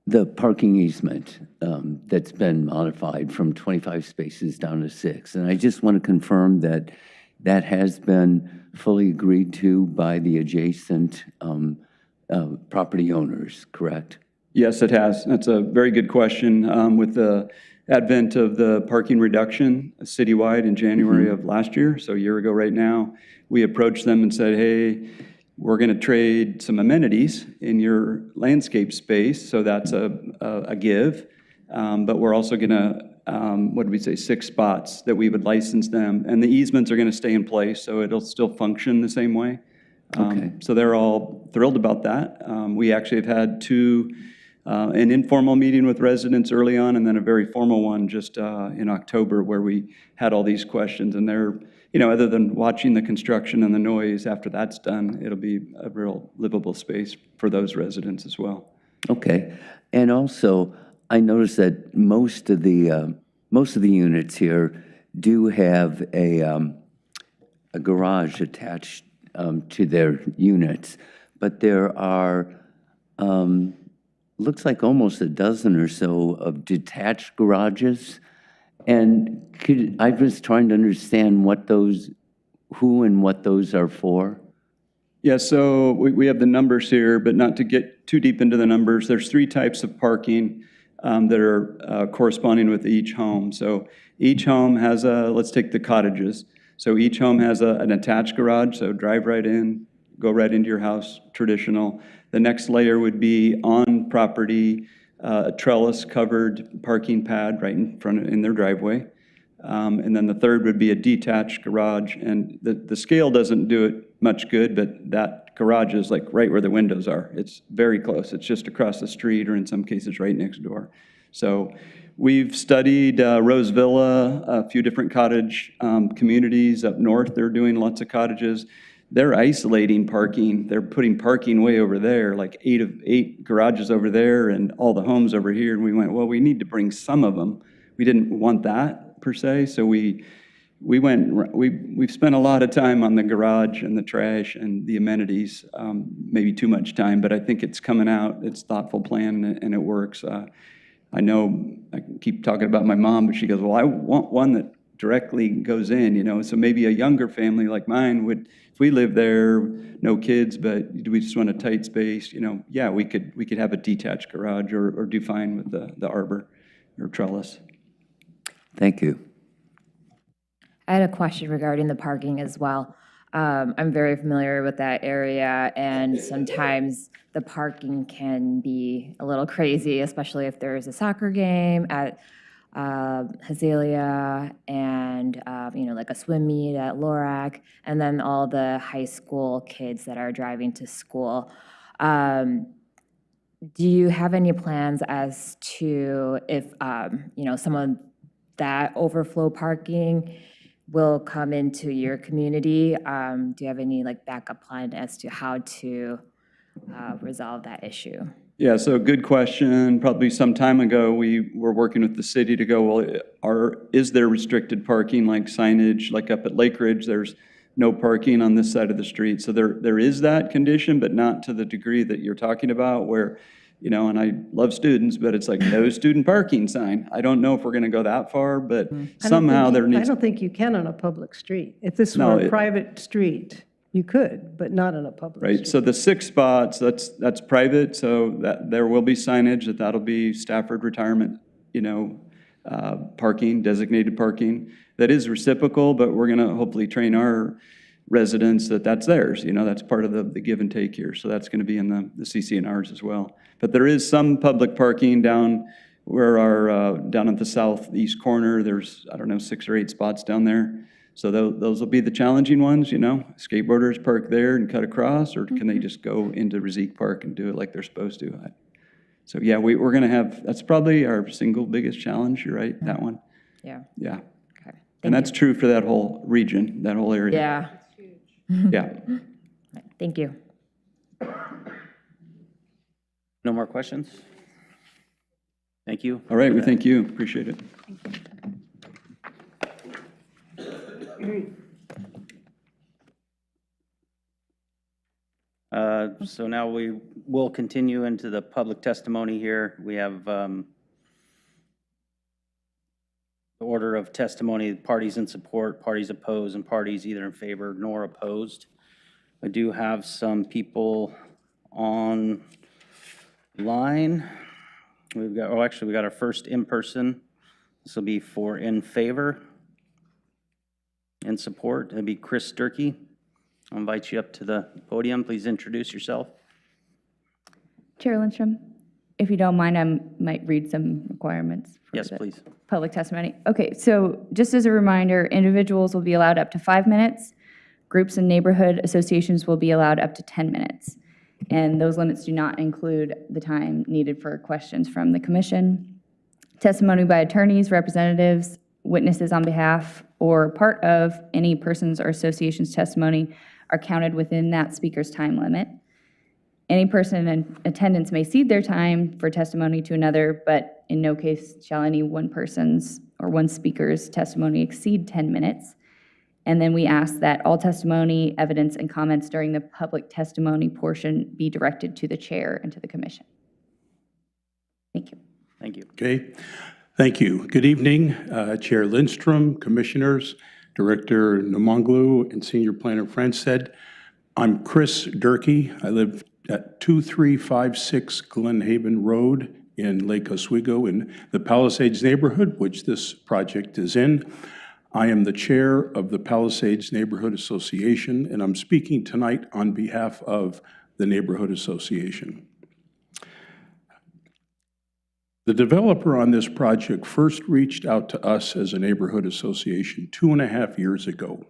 the parking easement that's been modified from 25 spaces down to 6. And I just want to confirm that that has been fully agreed to by the adjacent property owners, correct? Yes, it has. That's a very good question. With the advent of the parking reduction citywide in January of last year, so a year ago right now, we approached them and said, hey, we're going to trade some amenities in your landscape space, so that's a give. But we're also going to, 6 spots that we would license them, and the easements are going to stay in place, so it'll still function the same way. Okay. So they're all thrilled about that. We actually have had an informal meeting with residents early on, and then a very formal one just in October, where we had all these questions, and they're, other than watching the construction and the noise, after that's done, it'll be a real livable space for those residents as well. Okay. And also, I noticed that most of the units here do have a garage attached to their units, but there are looks like almost a dozen or so of detached garages. And I was trying to understand what those, who and what those are for. Yeah, so we have the numbers here, but not to get too deep into the numbers. There's 3 types of parking that are corresponding with each home. So each home has let's take the cottages. So each home has an attached garage, so drive right in, go right into your house, traditional. The next layer would be on property, a trellis-covered parking pad right in front in their driveway. And then the third would be a detached garage, and the scale doesn't do it much good, but that garage is like right where the windows are. It's very close. It's just across the street, or in some cases right next door. So we've studied Rose Villa, a few different cottage communities up north. They're doing lots of cottages. They're isolating parking. They're putting parking way over there, like 8 garages over there and all the homes over here. And we went, well, we need to bring some of them. We didn't want that per se, so we've spent a lot of time on the garage and the trash and the amenities, maybe too much time, but I think it's coming out. It's a thoughtful plan and it works. I know I keep talking about my mom, but she goes, well, I want one that directly goes in, you know, so maybe a younger family like mine would, if we live there, no kids, but do we just want a tight space, you know, yeah, we could have a detached garage or do fine with the arbor or trellis. Thank you. I had a question regarding the parking as well. I'm very familiar with that area, and sometimes the parking can be a little crazy, especially if there's a soccer game at Hazelia and, you know, like a swim meet at Lorac, and then all the high school kids that are driving to school. Do you have any plans as to if, you know, some of that overflow parking will come into your community? Do you have any like backup plan as to how to resolve that issue? Yeah, so good question. Probably some time ago, we were working with the city to go, well, is there restricted parking like signage, like up at Lake Ridge, there's no parking on this side of the street. So there is that condition, but not to the degree that you're talking about where, you know, and I love students, but it's like no student parking sign. I don't know if we're going to go that far, but somehow there needs. I don't think you can on a public street. If this were a private street, you could, but not on a public street. Right, so the 6 spots, that's private, so that there will be signage that'll be Stafford retirement, you know, parking, designated parking. That is reciprocal, but we're going to hopefully train our residents that that's theirs. You know, that's part of the give and take here. So that's going to be in the CC&Rs as well. But there is some public parking down where our, down at the southeast corner, there's, I don't know, 6 or 8 spots down there. So those will be the challenging ones, you know. Skateboarders park there and cut across, or can they just go into Rosique Park and do it like they're supposed to? So yeah, we're going to have, that's probably our single biggest challenge, you're right, that one. Yeah. Yeah. Okay. And that's true for that whole region, that whole area. Yeah. Yeah. Thank you. No more questions? Thank you. All right, we thank you. Appreciate it. So now we will continue into the public testimony here. We have the order of testimony, parties in support, parties opposed, and parties either in favor nor opposed. I do have some people online. We've got, actually, we got our first in-person. This will be for in favor. In support, it'll be Chris Sturkey. I'll invite you up to the podium. Please introduce yourself. Chair Lindstrom, if you don't mind, I might read some requirements. Yes, please. Public testimony. Okay, so just as a reminder, individuals will be allowed up to 5 minutes. Groups and neighborhood associations will be allowed up to 10 minutes. And those limits do not include the time needed for questions from the commission. Testimony by attorneys, representatives, witnesses on behalf, or part of any person's or association's testimony are counted within that speaker's time limit. Any person in attendance may cede their time for testimony to another, but in no case shall any one person's or one speaker's testimony exceed 10 minutes. And then we ask that all testimony, evidence, and comments during the public testimony portion be directed to the chair and to the commission. Thank you. Thank you. Okay, thank you. Good evening, Chair Lindstrom, Commissioners, Director Namonglu, and Senior Planner Fransted. I'm Chris Durkee. I live at 2356 Glen Haven Road in Lake Oswego in the Palisades neighborhood, which this project is in. I am the chair of the Palisades Neighborhood Association, and I'm speaking tonight on behalf of the Neighborhood Association. The developer on this project first reached out to us as a neighborhood association 2.5 years ago.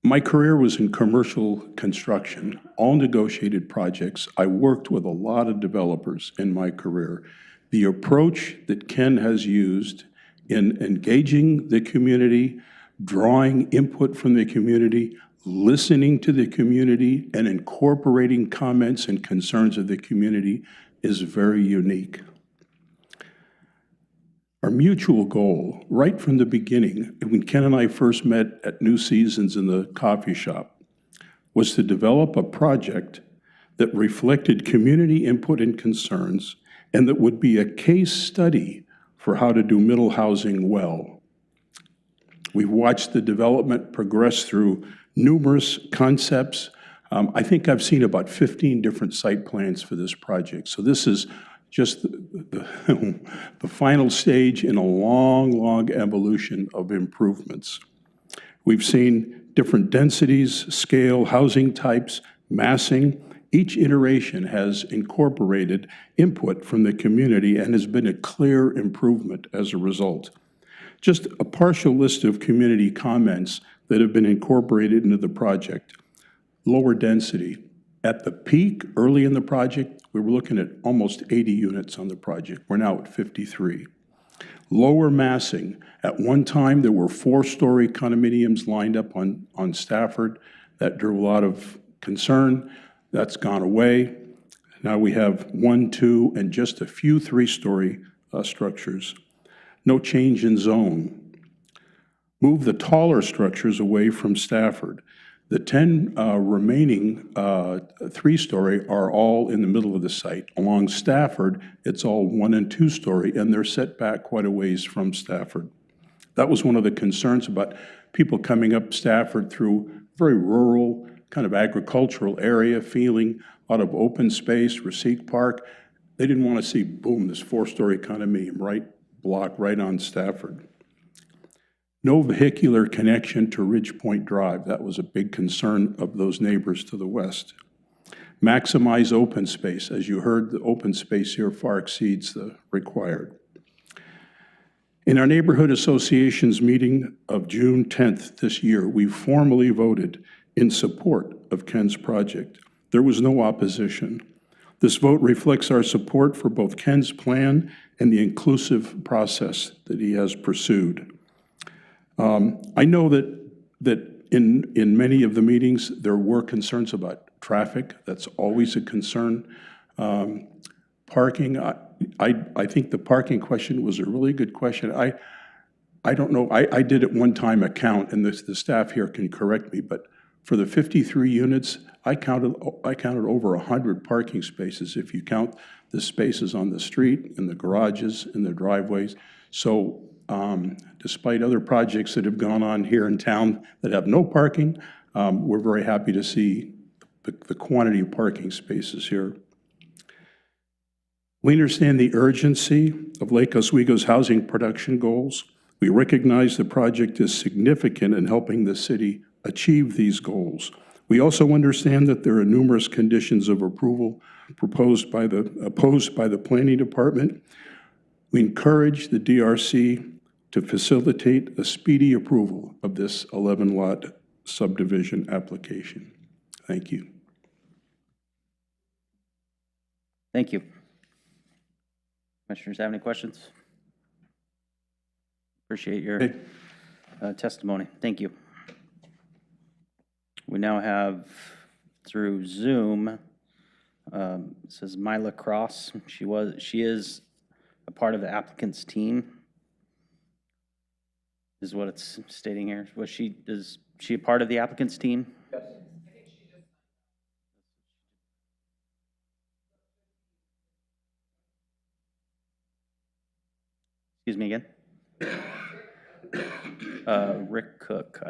My career was in commercial construction, all negotiated projects. I worked with a lot of developers in my career. The approach that Ken has used in engaging the community, drawing input from the community, listening to the community, and incorporating comments and concerns of the community is very unique. Our mutual goal, right from the beginning, when Ken and I first met at New Seasons in the coffee shop, was to develop a project that reflected community input and concerns, and that would be a case study for how to do middle housing well. We've watched the development progress through numerous concepts. I think I've seen about 15 different site plans for this project. So this is just the final stage in a long, long evolution of improvements. We've seen different densities, scale, housing types, massing. Each iteration has incorporated input from the community and has been a clear improvement as a result. Just a partial list of community comments that have been incorporated into the project. Lower density. At the peak, early in the project, we were looking at almost 80 units on the project. We're now at 53. Lower massing. At one time, there were 4-story condominiums lined up on Stafford. That drew a lot of concern. That's gone away. Now we have 1, 2, and just a few 3-story structures. No change in zone. Move the taller structures away from Stafford. The 10 remaining 3-story are all in the middle of the site. Along Stafford, it's all 1- and 2-story, and they're set back quite a ways from Stafford. That was one of the concerns about people coming up Stafford through very rural, kind of agricultural area, feeling out of open space, Receipt Park. They didn't want to see, boom, this 4-story condominium block right on Stafford. No vehicular connection to Ridge Point Drive. That was a big concern of those neighbors to the west. Maximize open space. As you heard, the open space here far exceeds the required. In our neighborhood association's meeting of June 10th this year, we formally voted in support of Ken's project. There was no opposition. This vote reflects our support for both Ken's plan and the inclusive process that he has pursued. I know that in many of the meetings, there were concerns about traffic. That's always a concern. Parking, I think the parking question was a really good question. I don't know, I did at one time a count, and the staff here can correct me, but for the 53 units, I counted over 100 parking spaces if you count the spaces on the street and the garages and the driveways. So despite other projects that have gone on here in town that have no parking, we're very happy to see the quantity of parking spaces here. We understand the urgency of Lake Oswego's housing production goals. We recognize the project is significant in helping the city achieve these goals. We also understand that there are numerous conditions of approval opposed by the Planning Department. We encourage the DRC to facilitate a speedy approval of this 11-lot subdivision application. Thank you. Thank you. Commissioners have any questions? Appreciate your testimony. Thank you. We now have through Zoom, it says Myla Cross. She is a part of the applicant's team, is what it's stating here. Is she a part of the applicant's team? Yes. Excuse me again? Rick Cook.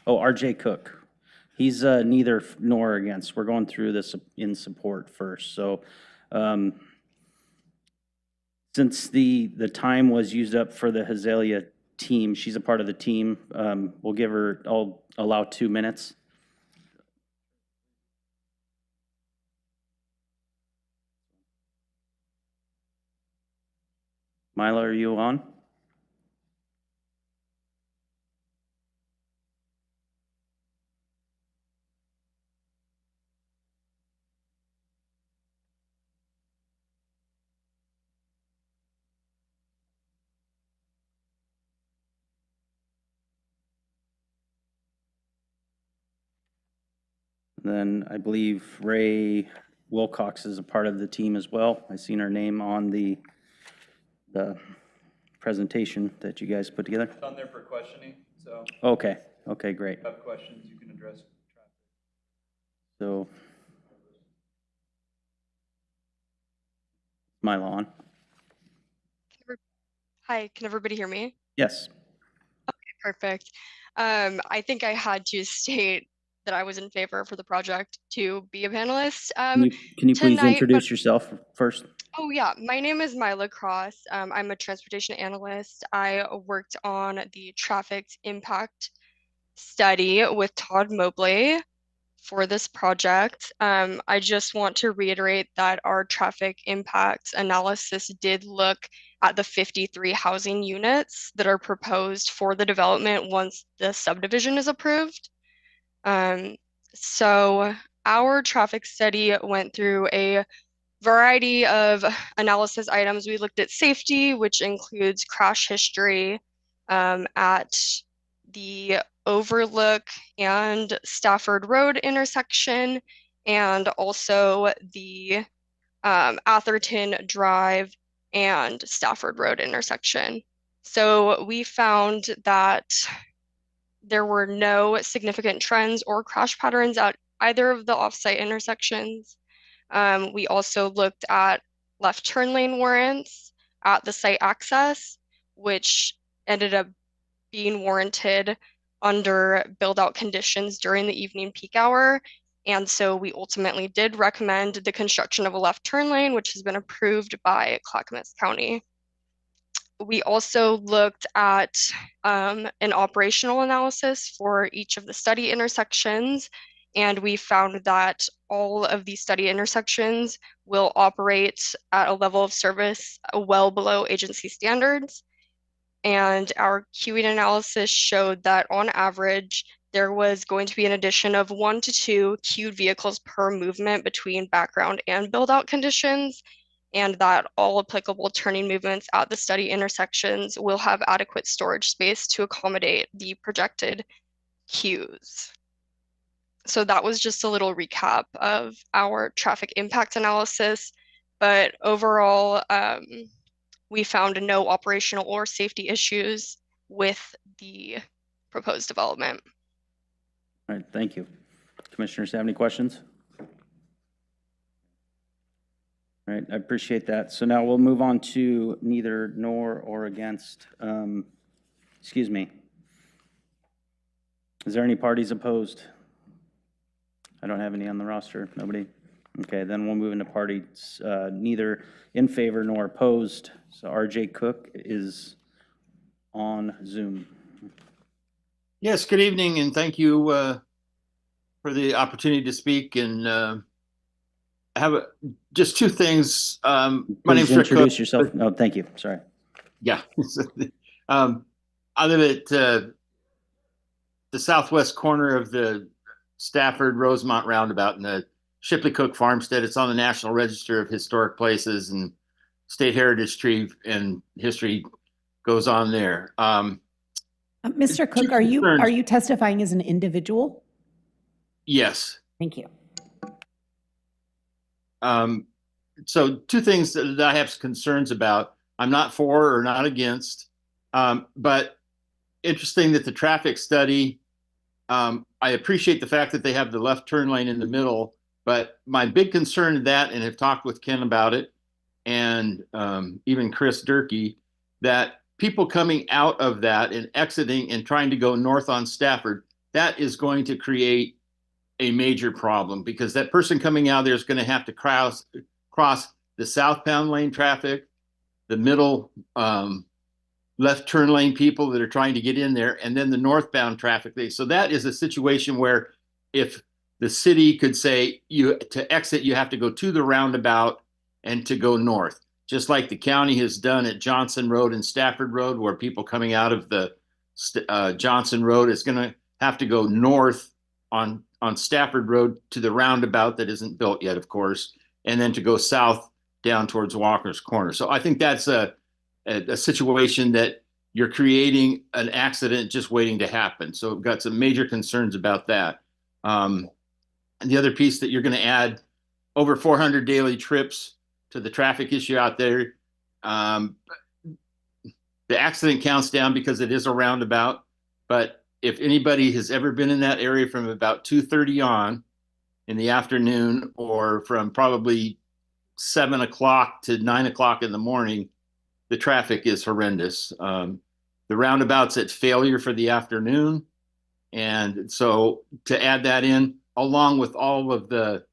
RJ Cook. He's neither nor against. We're going through this in support first. So since the time was used up for the Hazelia team, she's a part of the team. I'll allow 2 minutes. Mila, are you on? Then I believe Ray Wilcox is a part of the team as well. I seen her name on the presentation that you guys put together. It's on there for questioning, so Okay, great. if you have questions, you can address. So, Mila on? Hi, can everybody hear me? Yes. Perfect. I think I had to state that I was in favor for the project to be a panelist Can you please tonight. introduce yourself first? Oh yeah, my name is Mila Cross. I'm a transportation analyst. I worked on the traffic impact study with Todd Mobley for this project. I just want to reiterate that our traffic impact analysis did look at the 53 housing units that are proposed for the development once the subdivision is approved. So our traffic study went through a variety of analysis items. We looked at safety, which includes crash history at the Overlook and Stafford Road intersection, and also the Atherton Drive and Stafford Road intersection. So we found that there were no significant trends or crash patterns at either of the offsite intersections. We also looked at left turn lane warrants at the site access, which ended up being warranted under build-out conditions during the evening peak hour. And so we ultimately did recommend the construction of a left turn lane, which has been approved by Clackamas County. We also looked at an operational analysis for each of the study intersections, and we found that all of these study intersections will operate at a level of service well below agency standards. And our queuing analysis showed that on average, there was going to be an addition of 1 to 2 queued vehicles per movement between background and build-out conditions, and that all applicable turning movements at the study intersections will have adequate storage space to accommodate the projected queues. So that was just a little recap of our traffic impact analysis, but overall, we found no operational or safety issues with the proposed development. All right, thank you. Commissioners have any questions? All right, I appreciate that. So now we'll move on to neither nor or against. Excuse me. Is there any parties opposed? I don't have any on the roster. Nobody? Okay, then we'll move into parties neither in favor nor opposed. So RJ Cook is on Zoom. Yes, good evening, and thank you for the opportunity to speak. And I have just two things. My name's Rick Cook. Introduce yourself. Oh, thank you. Sorry. Yeah. I live at the southwest corner of the Stafford Rosemont roundabout in the Shipley Cook Farmstead. It's on the National Register of Historic Places, and State Heritage Tree and history goes on there. Mr. Cook, are you testifying as an individual? Yes. Thank you. So two things that I have concerns about. I'm not for or not against, but interesting that the traffic study, I appreciate the fact that they have the left turn lane in the middle, but my big concern in that, and have talked with Ken about it, and even Chris Durkee, that people coming out of that and exiting and trying to go north on Stafford, that is going to create a major problem, because that person coming out there is going to have to cross the southbound lane traffic, the middle left turn lane people that are trying to get in there, and then the northbound traffic. So that is a situation where if the city could say to exit, you have to go to the roundabout and to go north, just like the county has done at Johnson Road and Stafford Road, where people coming out of the Johnson Road is going to have to go north on Stafford Road to the roundabout that isn't built yet, of course, and then to go south down towards Walker's Corner. So I think that's a situation that you're creating an accident just waiting to happen. So we've got some major concerns about that. And the other piece that you're going to add over 400 daily trips to the traffic issue out there. The accident counts down because it is a roundabout, but if anybody has ever been in that area from about 2:30 on in the afternoon, or from probably 7 o'clock to 9 o'clock in the morning, the traffic is horrendous. The roundabout's at failure for the afternoon. And so to add that in, along with all of the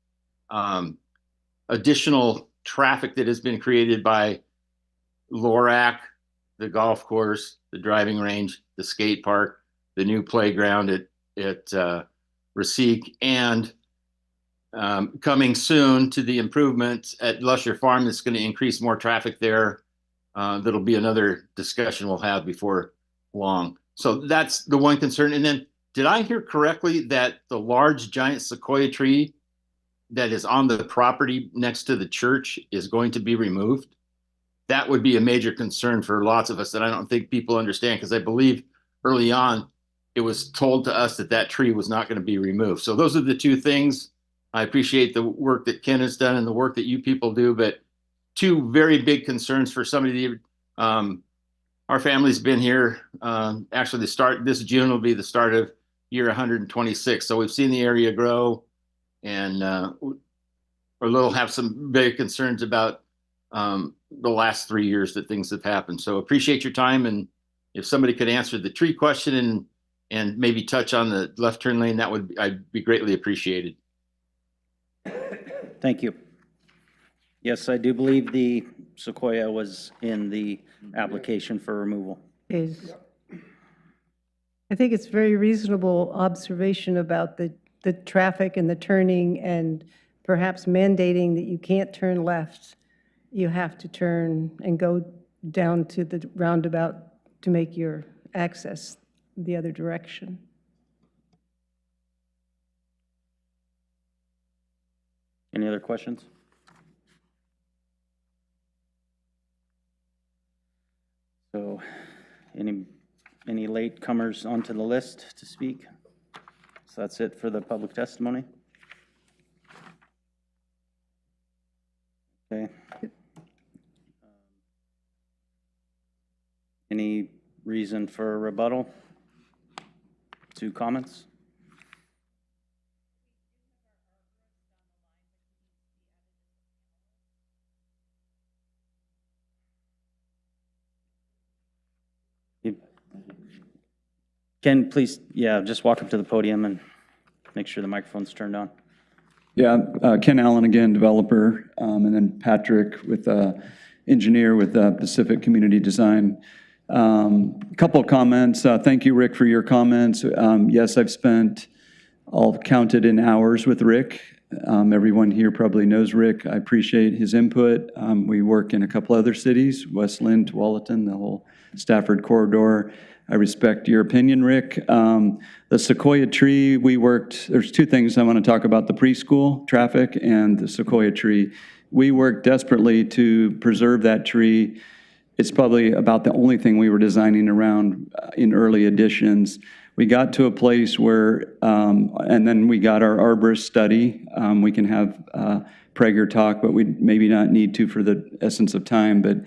additional traffic that has been created by Lorac, the golf course, the driving range, the skate park, the new playground at Rasique, and coming soon to the improvements at Lusher Farm that's going to increase more traffic there. That'll be another discussion we'll have before long. So that's the one concern. And then, did I hear correctly that the large giant sequoia tree that is on the property next to the church is going to be removed? That would be a major concern for lots of us that I don't think people understand, because I believe early on it was told to us that that tree was not going to be removed. So those are the two things. I appreciate the work that Ken has done and the work that you people do, but two very big concerns for somebody. Our family's been here. Actually, this June will be the start of year 126. So we've seen the area grow, and we'll have some big concerns about the last 3 years that things have happened. So appreciate your time, and if somebody could answer the tree question and maybe touch on the left turn lane, I'd be greatly appreciated. Thank you. Yes, I do believe the sequoia was in the application for removal. I think it's very reasonable observation about the traffic and the turning, and perhaps mandating that you can't turn left. You have to turn and go down to the roundabout to make your access the other direction. Any other questions? So, any latecomers onto the list to speak? So that's it for the public testimony. Okay. Any reason for a rebuttal? 2 comments? Ken, please, just walk up to the podium and make sure the microphone's turned on. Yeah, Ken Allen again, developer, and then Patrick with engineer with Pacific Community Design. A couple of comments. Thank you, Rick, for your comments. Yes, I've spent, I'll count it in hours with Rick. Everyone here probably knows Rick. I appreciate his input. We work in a couple other cities, West Lynn, Tualatin, the whole Stafford corridor. I respect your opinion, Rick. The sequoia tree, there's 2 things I want to talk about: the preschool traffic and the sequoia tree. We worked desperately to preserve that tree. It's probably about the only thing we were designing around in early editions. We got to a place where, and then we got our arborist study. We can have Prager talk, but we maybe not need to for the essence of time. But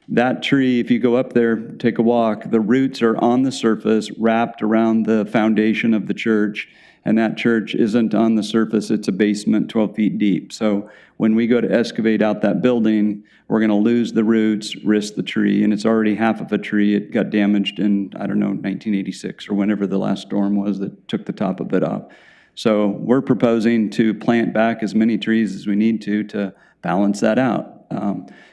that tree, if you go up there, take a walk, the roots are on the surface, wrapped around the foundation of the church, and that church isn't on the surface, it's a basement 12 feet deep. So when we go to excavate out that building, we're gonna lose the roots, risk the tree, and it's already half of a tree. It got damaged in, I don't know, 1986 or whenever the last storm was that took the top of it off. So we're proposing to plant back as many trees as we need to balance that out.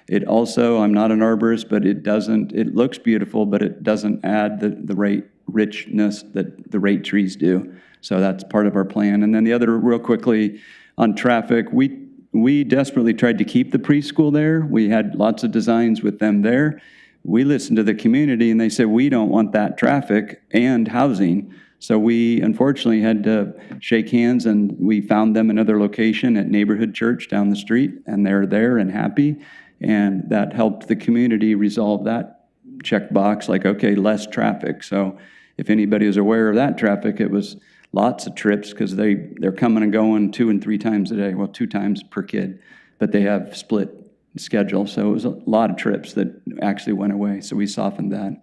It also, I'm not an arborist, but it looks beautiful, but it doesn't add the rate richness that the rate trees do. So that's part of our plan. And then the other, real quickly, on traffic, we desperately tried to keep the preschool there. We had lots of designs with them there. We listened to the community and they said, we don't want that traffic and housing. So we unfortunately had to shake hands, and we found them another location at Neighborhood Church down the street, and they're there and happy. And that helped the community resolve that checkbox, like, okay, less traffic. So if anybody is aware of that traffic, it was lots of trips because they're coming and going 2 and 3 times a day, well, 2 times per kid, but they have split schedule. So it was a lot of trips that actually went away. So we softened that.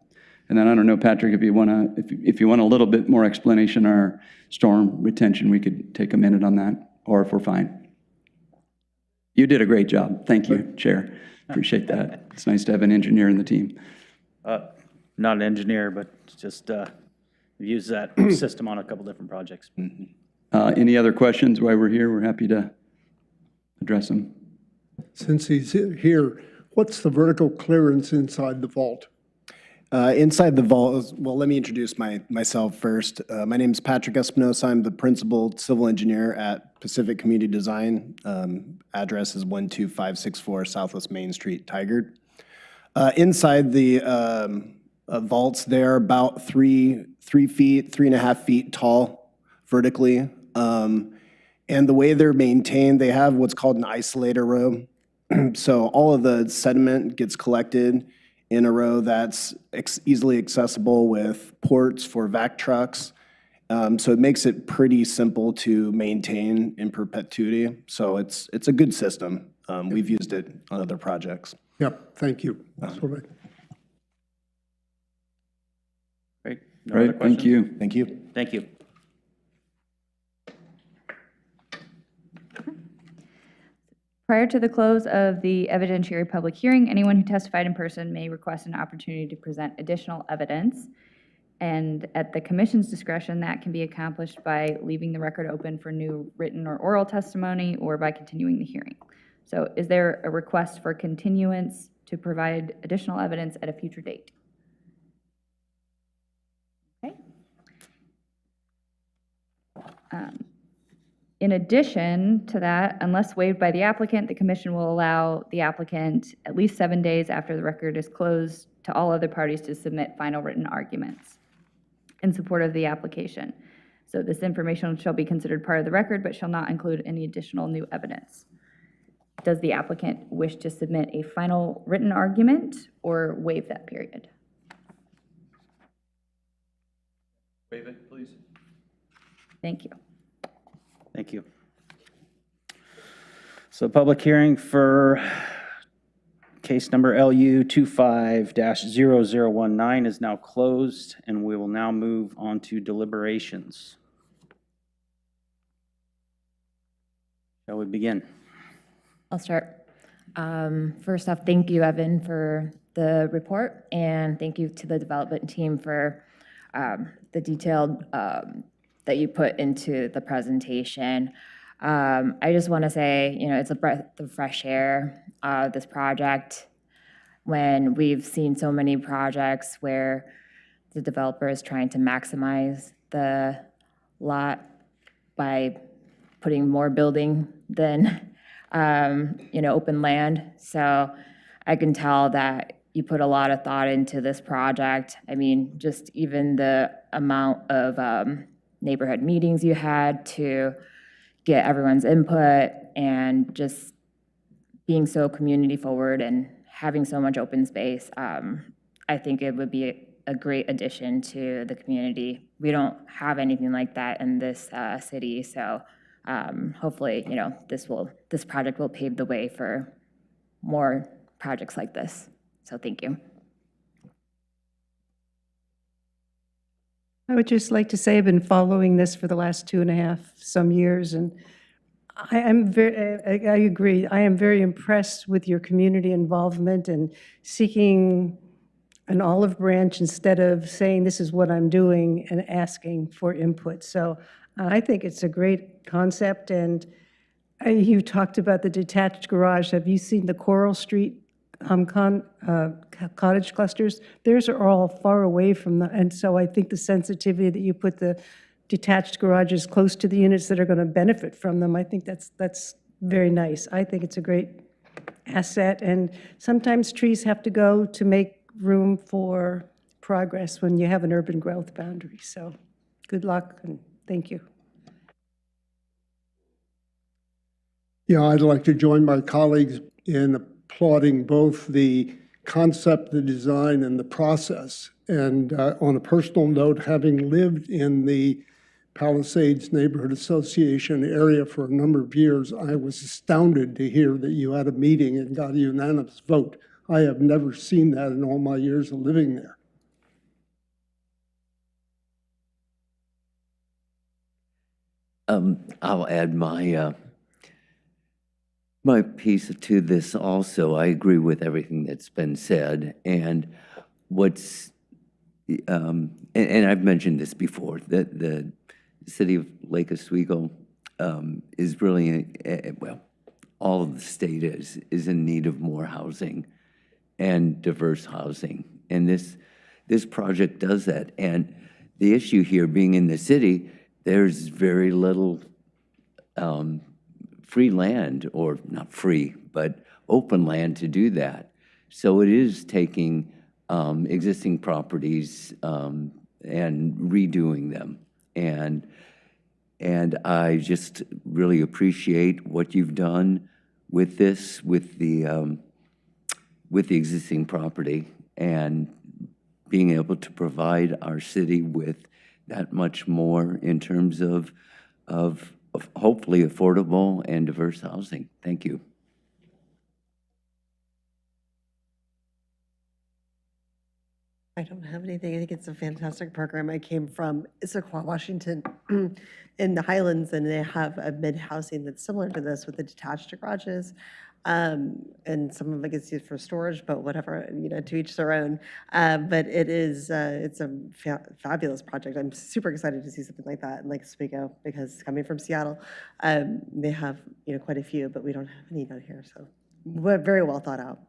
And then I don't know, Patrick, if you want a little bit more explanation on our storm retention, we could take a minute on that, or if we're fine. You did a great job. Thank you, Chair. Appreciate that. It's nice to have an engineer in the team. Not an engineer, but just use that system on a couple different projects. Any other questions while we're here? We're happy to address them. Since he's here, what's the vertical clearance inside the vault? Inside the vault, well, let me introduce myself first. My name is Patrick Espinosa. I'm the principal civil engineer at Pacific Community Design. Address is 12564 Southwest Main Street, Tigard. Inside the vaults, they're about 3.5 feet tall vertically. And the way they're maintained, they have what's called an isolator row. So all of the sediment gets collected in a row that's easily accessible with ports for vac trucks. So it makes it pretty simple to maintain in perpetuity. So it's a good system. We've used it on other projects. Yep, thank you. That's what Great. Great, thank you. Thank you. Thank you. Prior to the close of the evidentiary public hearing, anyone who testified in person may request an opportunity to present additional evidence. And at the commission's discretion, that can be accomplished by leaving the record open for new written or oral testimony or by continuing the hearing. So is there a request for continuance to provide additional evidence at a future date? Okay. In addition to that, unless waived by the applicant, the commission will allow the applicant at least 7 days after the record is closed to all other parties to submit final written arguments in support of the application. So this information shall be considered part of the record, but shall not include any additional new evidence. Does the applicant wish to submit a final written argument or waive that period? Waive it, please. Thank you. Thank you. So public hearing for case number LU 25-0019 is now closed, and we will now move on to deliberations. Shall we begin? I'll start. First off, thank you, Evan, for the report, and thank you to the development team for the detailed that you put into the presentation. I just want to say, it's a breath of fresh air, this project, when we've seen so many projects where the developer is trying to maximize the lot by putting more building than, open land. So I can tell that you put a lot of thought into this project. I mean, just even the amount of neighborhood meetings you had to get everyone's input and just being so community forward and having so much open space, I think it would be a great addition to the community. We don't have anything like that in this city, so hopefully, this project will pave the way for more projects like this. So thank you. I would just like to say I've been following this for the last 2.5 some years, and I agree. I am very impressed with your community involvement and seeking an olive branch instead of saying, this is what I'm doing, and asking for input. So I think it's a great concept, and you talked about the detached garage. Have you seen the Coral Street cottage clusters? Theirs are all far away from and so I think the sensitivity that you put the detached garages close to the units that are going to benefit from them, I think that's very nice. I think it's a great asset, and sometimes trees have to go to make room for progress when you have an urban growth boundary. So good luck, and thank you. Yeah, I'd like to join my colleagues in applauding both the concept, the design, and the process. And on a personal note, having lived in the Palisades Neighborhood Association area for a number of years, I was astounded to hear that you had a meeting and got a unanimous vote. I have never seen that in all my years of living there. I'll add my piece to this also. I agree with everything that's been said, and and I've mentioned this before, that the city of Lake Oswego is really, well, all of the state is in need of more housing and diverse housing. And this project does that. And the issue here being in the city, there's very little free land, or not free, but open land to do that. So it is taking existing properties and redoing them. And I just really appreciate what you've done with this, with the existing property, and being able to provide our city with that much more in terms of hopefully affordable and diverse housing. Thank you. I don't have anything. I think it's a fantastic program. I came from Issaquah, Washington, in the Highlands, and they have a mid-housing that's similar to this with the detached garages. And some of it gets used for storage, but whatever, to each their own. But it's a fabulous project. I'm super excited to see something like that in Lake Oswego, because coming from Seattle, they have, quite a few, but we don't have any down here. So very well thought out.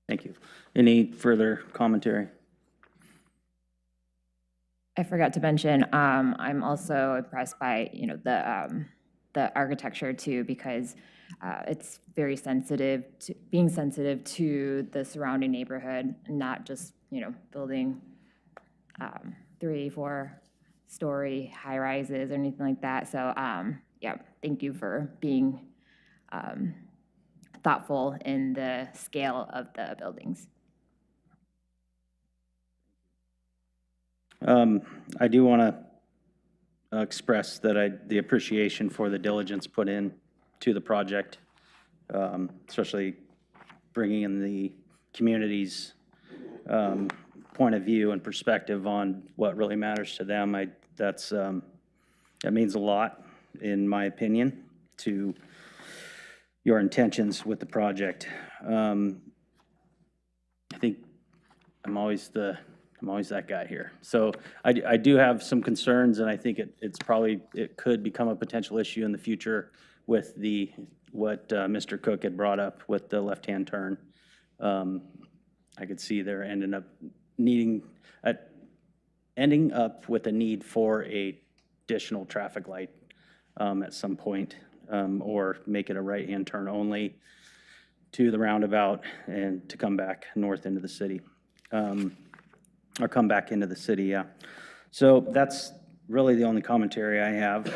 Thank you. Any further commentary? I forgot to mention, I'm also impressed by, the architecture too, because it's very being sensitive to the surrounding neighborhood, not just, building 3-4 story high rises or anything like that. So, yeah, thank you for being thoughtful in the scale of the buildings. I do want to express that the appreciation for the diligence put in to the project, especially bringing in the community's point of view and perspective on what really matters to them. That means a lot, in my opinion, to your intentions with the project. I think I'm always that guy here. So I do have some concerns, and I think it could become a potential issue in the future with what Mr. Cook had brought up with the left-hand turn. I could see there ending up with a need for a additional traffic light at some point, or make it a right-hand turn only to the roundabout and to come back north into the city. Or come back into the city, yeah. So that's really the only commentary I have.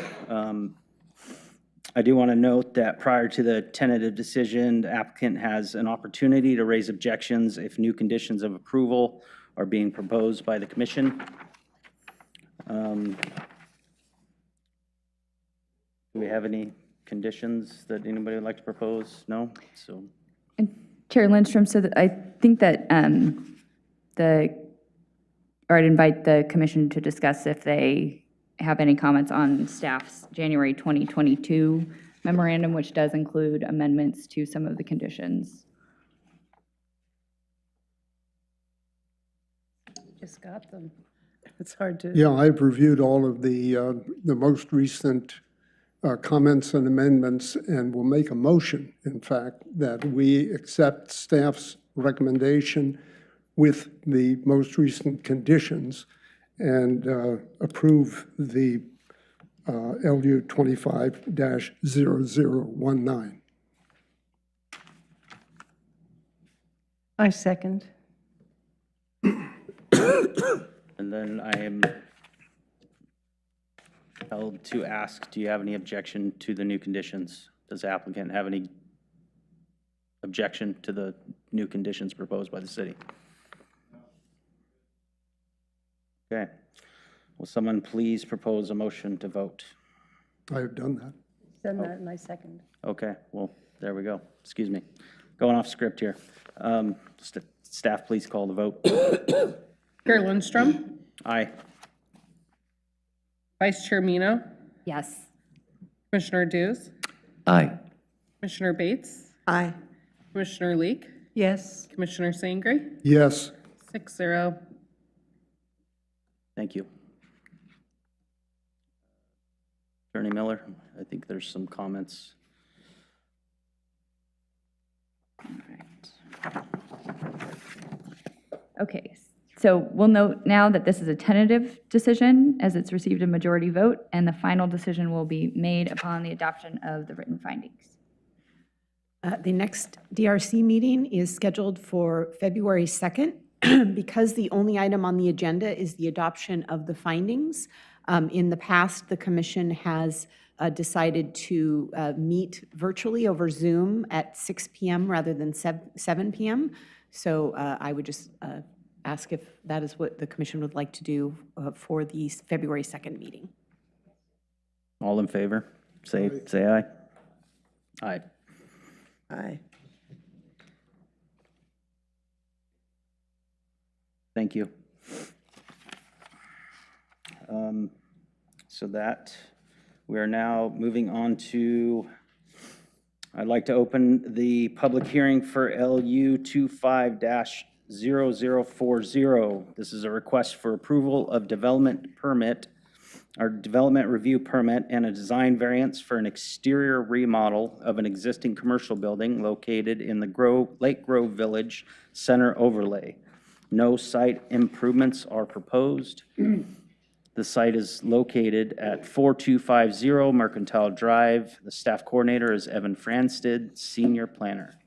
I do want to note that prior to the tentative decision, the applicant has an opportunity to raise objections if new conditions of approval are being proposed by the commission. Do we have any conditions that anybody would like to propose? No? So. And Chair Lindstrom, so I think that I'd invite the commission to discuss if they have any comments on staff's January 2022 memorandum, which does include amendments to some of the conditions. Just got them. It's hard to. Yeah, I've reviewed all of the most recent comments and amendments, and will make a motion, in fact, that we accept staff's recommendation with the most recent conditions and approve the LU 25-0019. I second. And then I am held to ask, do you have any objection to the new conditions? Does the applicant have any objection to the new conditions proposed by the city? Okay. Will someone please propose a motion to vote? I have done that. Done that, and I second. Okay, well, there we go. Excuse me. Going off script here. Staff, please call the vote. Chair Lindstrom, Aye. Vice Chair Mino, Yes. Commissioner Dews, Aye. Commissioner Bates, Aye. Commissioner Leek, Yes. Commissioner Sangre, Yes. 6-0. Thank you. Attorney Miller, I think there's some comments. All right. Okay, so we'll note now that this is a tentative decision as it's received a majority vote, and the final decision will be made upon the adoption of the written findings. The next DRC meeting is scheduled for February 2nd. Because the only item on the agenda is the adoption of the findings. In the past, the commission has decided to meet virtually over Zoom at 6 p.m. rather than 7 p.m. So I would just ask if that is what the commission would like to do for the February 2nd meeting. All in favor? Say aye. Aye. Aye. Thank you. So that, we are now moving on to, I'd like to open the public hearing for LU 25-0040. This is a request for approval of development permit, or development review permit, and a design variance for an exterior remodel of an existing commercial building located in the Lake Grove Village Center overlay. No site improvements are proposed. The site is located at 4250 Mercantile Drive. The staff coordinator is Evan Fransted, senior planner.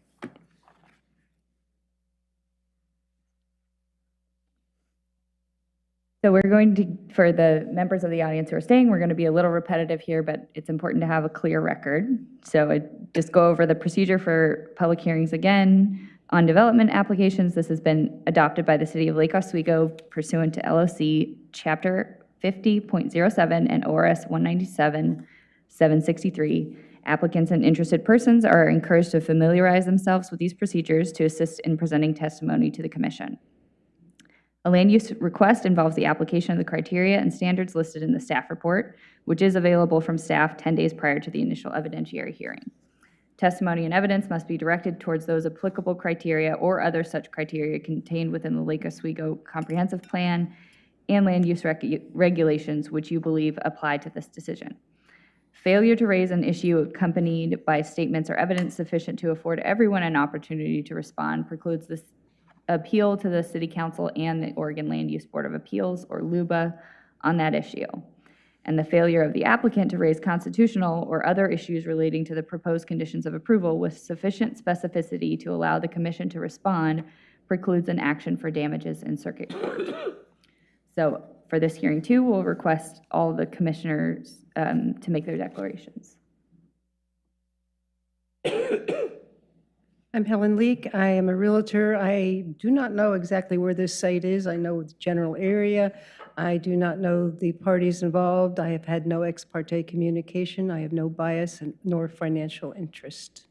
So we're going to, for the members of the audience who are staying, we're going to be a little repetitive here, but it's important to have a clear record. So I just go over the procedure for public hearings again. On development applications, this has been adopted by the City of Lake Oswego pursuant to LOC Chapter 50.07 and ORS 197-763. Applicants and interested persons are encouraged to familiarize themselves with these procedures to assist in presenting testimony to the commission. A land use request involves the application of the criteria and standards listed in the staff report, which is available from staff 10 days prior to the initial evidentiary hearing. Testimony and evidence must be directed towards those applicable criteria or other such criteria contained within the Lake Oswego Comprehensive Plan and land use regulations which you believe apply to this decision. Failure to raise an issue accompanied by statements or evidence sufficient to afford everyone an opportunity to respond precludes this appeal to the City Council and the Oregon Land Use Board of Appeals, or LUBA, on that issue. And the failure of the applicant to raise constitutional or other issues relating to the proposed conditions of approval with sufficient specificity to allow the commission to respond precludes an action for damages in circuit court. So for this hearing too, we'll request all the commissioners to make their declarations. I'm Helen Leek. I am a realtor. I do not know exactly where this site is. I know the general area. I do not know the parties involved. I have had no ex parte communication. I have no bias nor financial interest.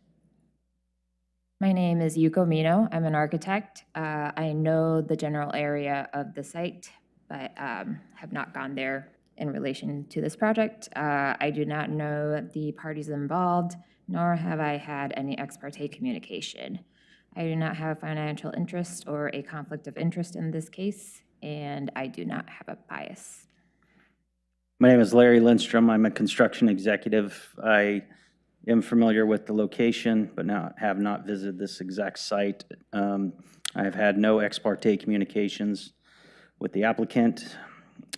My name is Yuko Mino. I'm an architect. I know the general area of the site, but have not gone there in relation to this project. I do not know the parties involved, nor have I had any ex parte communication. I do not have a financial interest or a conflict of interest in this case, and I do not have a bias. My name is Larry Lindstrom. I'm a construction executive. I am familiar with the location, but have not visited this exact site. I have had no ex parte communications with the applicant.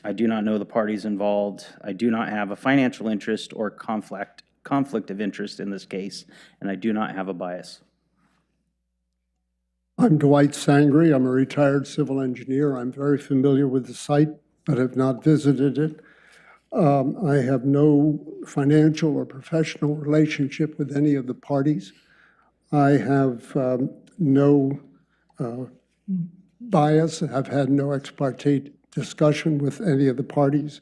I do not know the parties involved. I do not have a financial interest or conflict of interest in this case, and I do not have a bias. I'm Dwight Sangre. I'm a retired civil engineer. I'm very familiar with the site, but have not visited it. I have no financial or professional relationship with any of the parties. I have no bias. I've had no ex parte discussion with any of the parties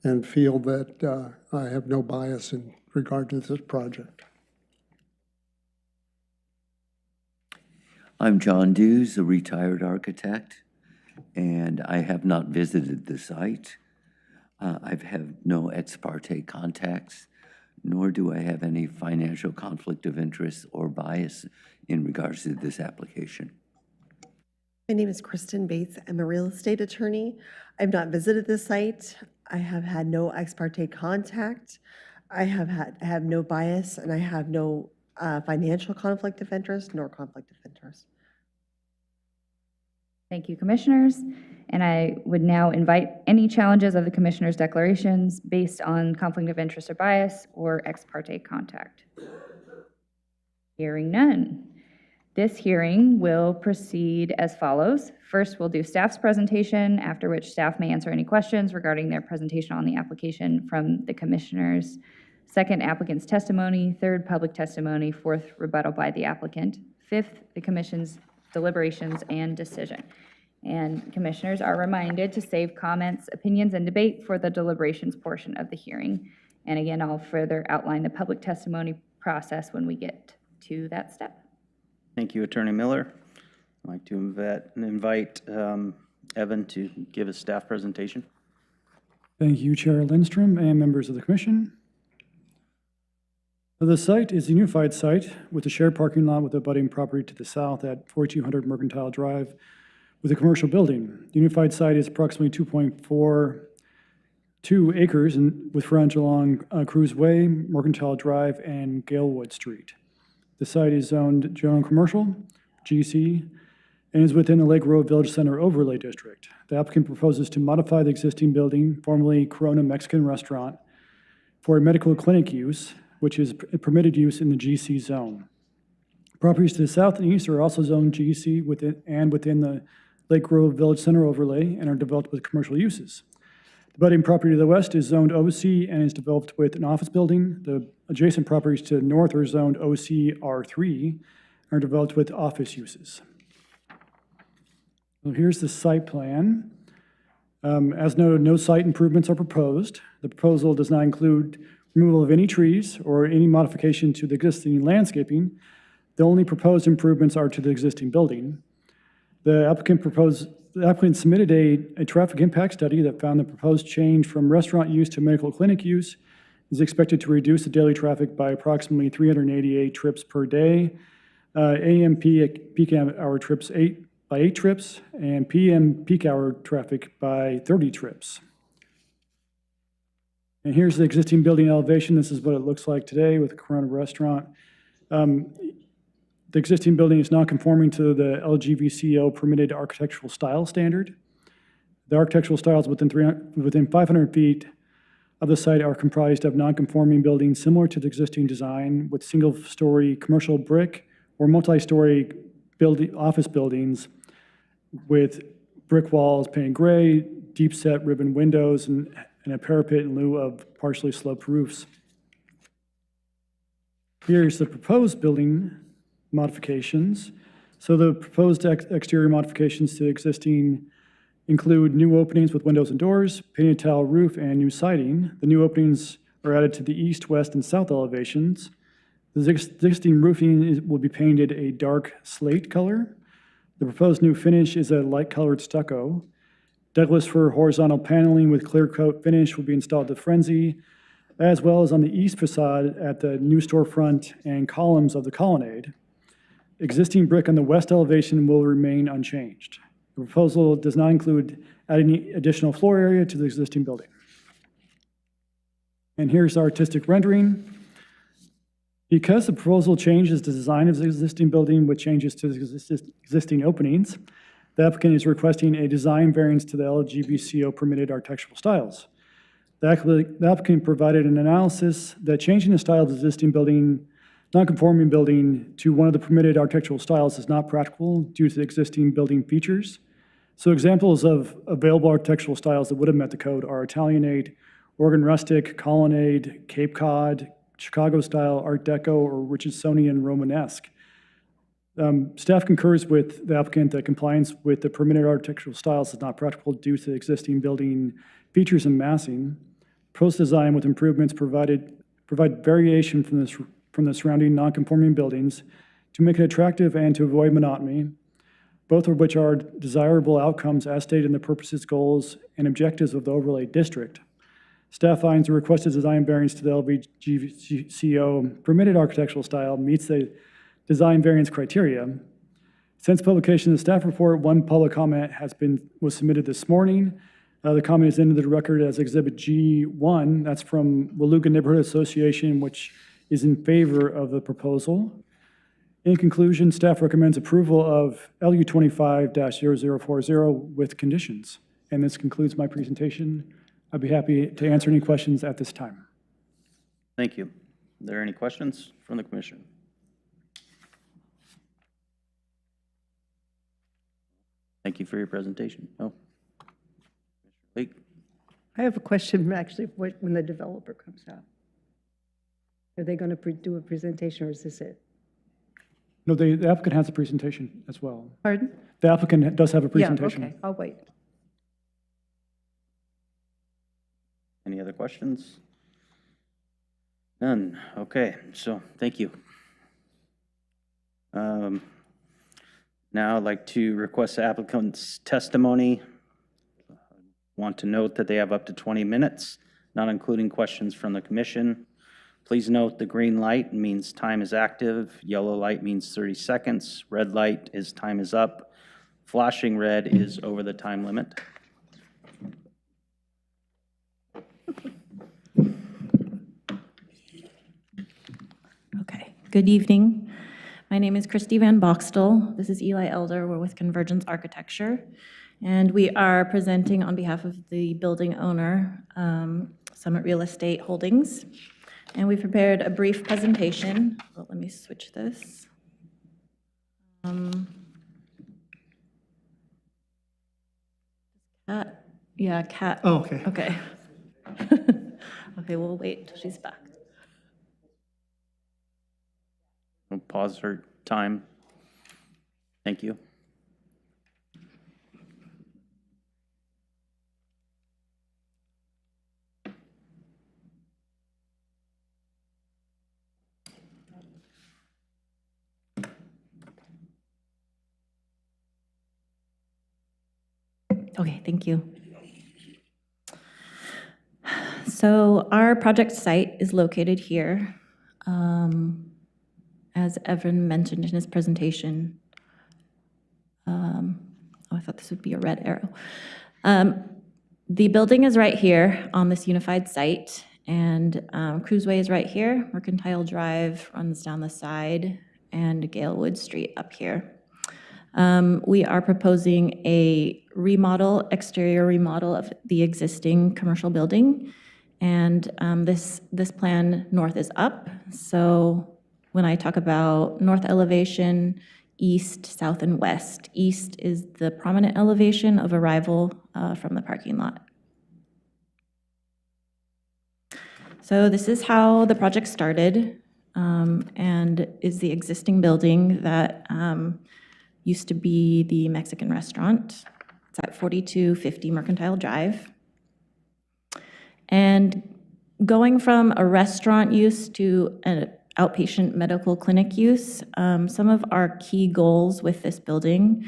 and feel that I have no bias in regard to this project. I'm John Dews, a retired architect, and I have not visited the site. I've had no ex parte contacts, nor do I have any financial conflict of interest or bias in regards to this application. My name is Kristen Bates. I'm a real estate attorney. I've not visited this site. I have had no ex parte contact. I have no bias, and I have no financial conflict of interest nor conflict of interest. Thank you, commissioners. And I would now invite any challenges of the commissioners' declarations based on conflict of interest or bias or ex parte contact. Hearing none. This hearing will proceed as follows. First, we'll do staff's presentation, after which staff may answer any questions regarding their presentation on the application from the commissioners. Second, applicant's testimony. Third, public testimony. Fourth, rebuttal by the applicant. Fifth, the commission's deliberations and decision. And commissioners are reminded to save comments, opinions, and debate for the deliberations portion of the hearing. And again, I'll further outline the public testimony process when we get to that step. Thank you, Attorney Miller. I'd like to invite Evan to give a staff presentation. Thank you, Chair Lindstrom and members of the commission. The site is a unified site with a shared parking lot with a abutting property to the south at 4200 Mercantile Drive with a commercial building. The unified site is approximately 2.42 acres and with frontage along Cruz Way, Mercantile Drive, and Galewood Street. The site is zoned general commercial, GC, and is within the Lake Grove Village Center Overlay District. The applicant proposes to modify the existing building, formerly Corona Mexican Restaurant, for a medical clinic use, which is a permitted use in the GC zone. Properties to the south and east are also zoned GC within the Lake Grove Village Center Overlay and are developed with commercial uses. The budding property to the west is zoned OC and is developed with an office building. The adjacent properties to the north are zoned OC R3 and are developed with office uses. So here's the site plan. As noted, no site improvements are proposed. The proposal does not include removal of any trees or any modification to the existing landscaping. The only proposed improvements are to the existing building. The applicant submitted a traffic impact study that found the proposed change from restaurant use to medical clinic use is expected to reduce the daily traffic by approximately 388 trips per day, AM peak hour trips by 8 trips, and PM peak hour traffic by 30 trips. And here's the existing building elevation. This is what it looks like today with the Corona Restaurant. The existing building is not conforming to the LGVCO permitted architectural style standard. The architectural styles within 500 feet of the site are comprised of non-conforming buildings similar to the existing design with single-story commercial brick or multi-story office buildings with brick walls painted gray, deep-set ribbon windows, and a parapet in lieu of partially sloped roofs. Here's the proposed building modifications. So the proposed exterior modifications to the existing include new openings with windows and doors, painted tile roof, and new siding. The new openings are added to the east, west, and south elevations. The existing roofing will be painted a dark slate color. The proposed new finish is a light-colored stucco. Douglas fir horizontal paneling with clear coat finish will be installed to Frenzy, as well as on the east facade at the new storefront and columns of the colonnade. Existing brick on the west elevation will remain unchanged. The proposal does not include adding additional floor area to the existing building. And here's our artistic rendering. Because the proposal changes the design of the existing building with changes to the existing openings, the applicant is requesting a design variance to the LGBCO permitted architectural styles. The applicant provided an analysis that changing the style of the existing building, non-conforming building to one of the permitted architectural styles is not practical due to the existing building features. So examples of available architectural styles that would have met the code are Italianate, Oregon Rustic, Colonnade, Cape Cod, Chicago style, Art Deco, or Richardsonian Romanesque. Staff concurs with the applicant that compliance with the permitted architectural styles is not practical due to existing building features and massing. Proposed design with improvements provide variation from the surrounding non-conforming buildings to make it attractive and to avoid monotony, both of which are desirable outcomes as stated in the purposes, goals, and objectives of the overlay district. Staff finds the requested design variance to the LVGCO permitted architectural style meets the design variance criteria. Since publication of the staff report, one public comment was submitted this morning. The comment is into the record as Exhibit G1. That's from Waluga Neighborhood Association, which is in favor of the proposal. In conclusion, staff recommends approval of LU 25-0040 with conditions. And this concludes my presentation. I'd be happy to answer any questions at this time. Thank you. Are there any questions from the commission? Thank you for your presentation. Oh. Leak. I have a question, actually, when the developer comes out. Are they going to do a presentation, or is this it? No, the applicant has a presentation as well. Pardon? The applicant does have a presentation. Yeah, okay, I'll wait. Any other questions? None. Okay, so thank you. Now I'd like to request the applicant's testimony. Want to note that they have up to 20 minutes, not including questions from the commission. Please note the green light means time is active, yellow light means 30 seconds, red light is time is up, flashing red is over the time limit. Okay, good evening. My name is Christy Van Boxtel. This is Eli Elder. We're with Convergence Architecture. And we are presenting on behalf of the building owner, Summit Real Estate Holdings. And we prepared a brief presentation. Well, let me switch this. Cat? Yeah, Cat. Oh, okay. Okay. Okay, we'll wait till she's back. We'll pause her time. Thank you. Okay, thank you. So our project site is located here. As Evan mentioned in his presentation. Oh, I thought this would be a red arrow. The building is right here on this unified site, and Cruiseway is right here. Mercantile Drive runs down the side, and Galewood Street up here. We are proposing a remodel, exterior remodel of the existing commercial building. And this plan north is up. So when I talk about north elevation, east, south, and west, east is the prominent elevation of arrival from the parking lot. So this is how the project started, and is the existing building that used to be the Mexican restaurant. It's at 4250 Mercantile Drive. And going from a restaurant use to outpatient medical clinic use. Some of our key goals with this building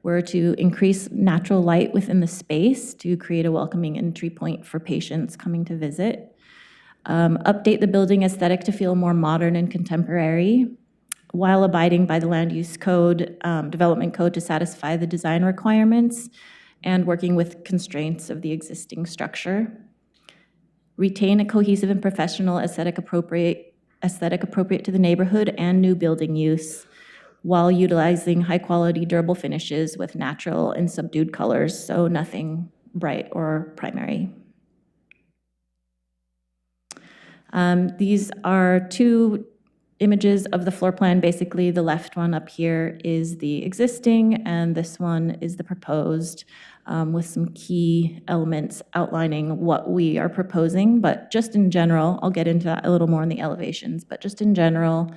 were to increase natural light within the space to create a welcoming entry point for patients coming to visit, update the building aesthetic to feel more modern and contemporary, while abiding by the land use code, development code to satisfy the design requirements, and working with constraints of the existing structure. Retain a cohesive and professional aesthetic appropriate to the neighborhood and new building use, while utilizing high-quality durable finishes with natural and subdued colors, so nothing bright or primary. These are two images of the floor plan. Basically, the left one up here is the existing, and this one is the proposed, with some key elements outlining what we are proposing. But just in general, I'll get into that a little more in the elevations, but just in general,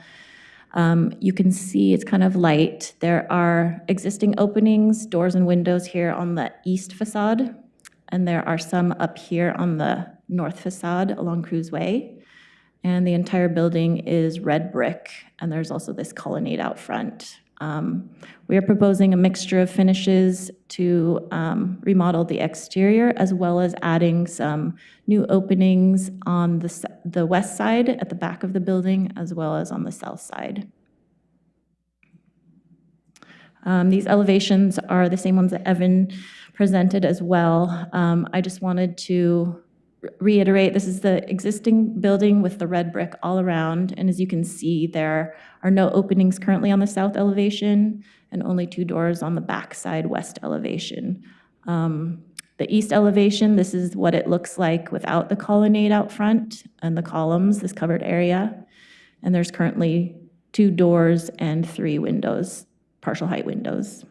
you can see it's kind of light. There are existing openings, doors and windows here on the east facade, and there are some up here on the north facade along Cruz Way. And the entire building is red brick, and there's also this colonnade out front. We are proposing a mixture of finishes to remodel the exterior, as well as adding some new openings on the west side at the back of the building, as well as on the south side. These elevations are the same ones that Evan presented as well. I just wanted to reiterate, this is the existing building with the red brick all around, and as you can see, there are no openings currently on the south elevation and only 2 doors on the backside west elevation. The east elevation, this is what it looks like without the colonnade out front and the columns, this covered area, and there's currently 2 doors and 3 windows, partial height windows.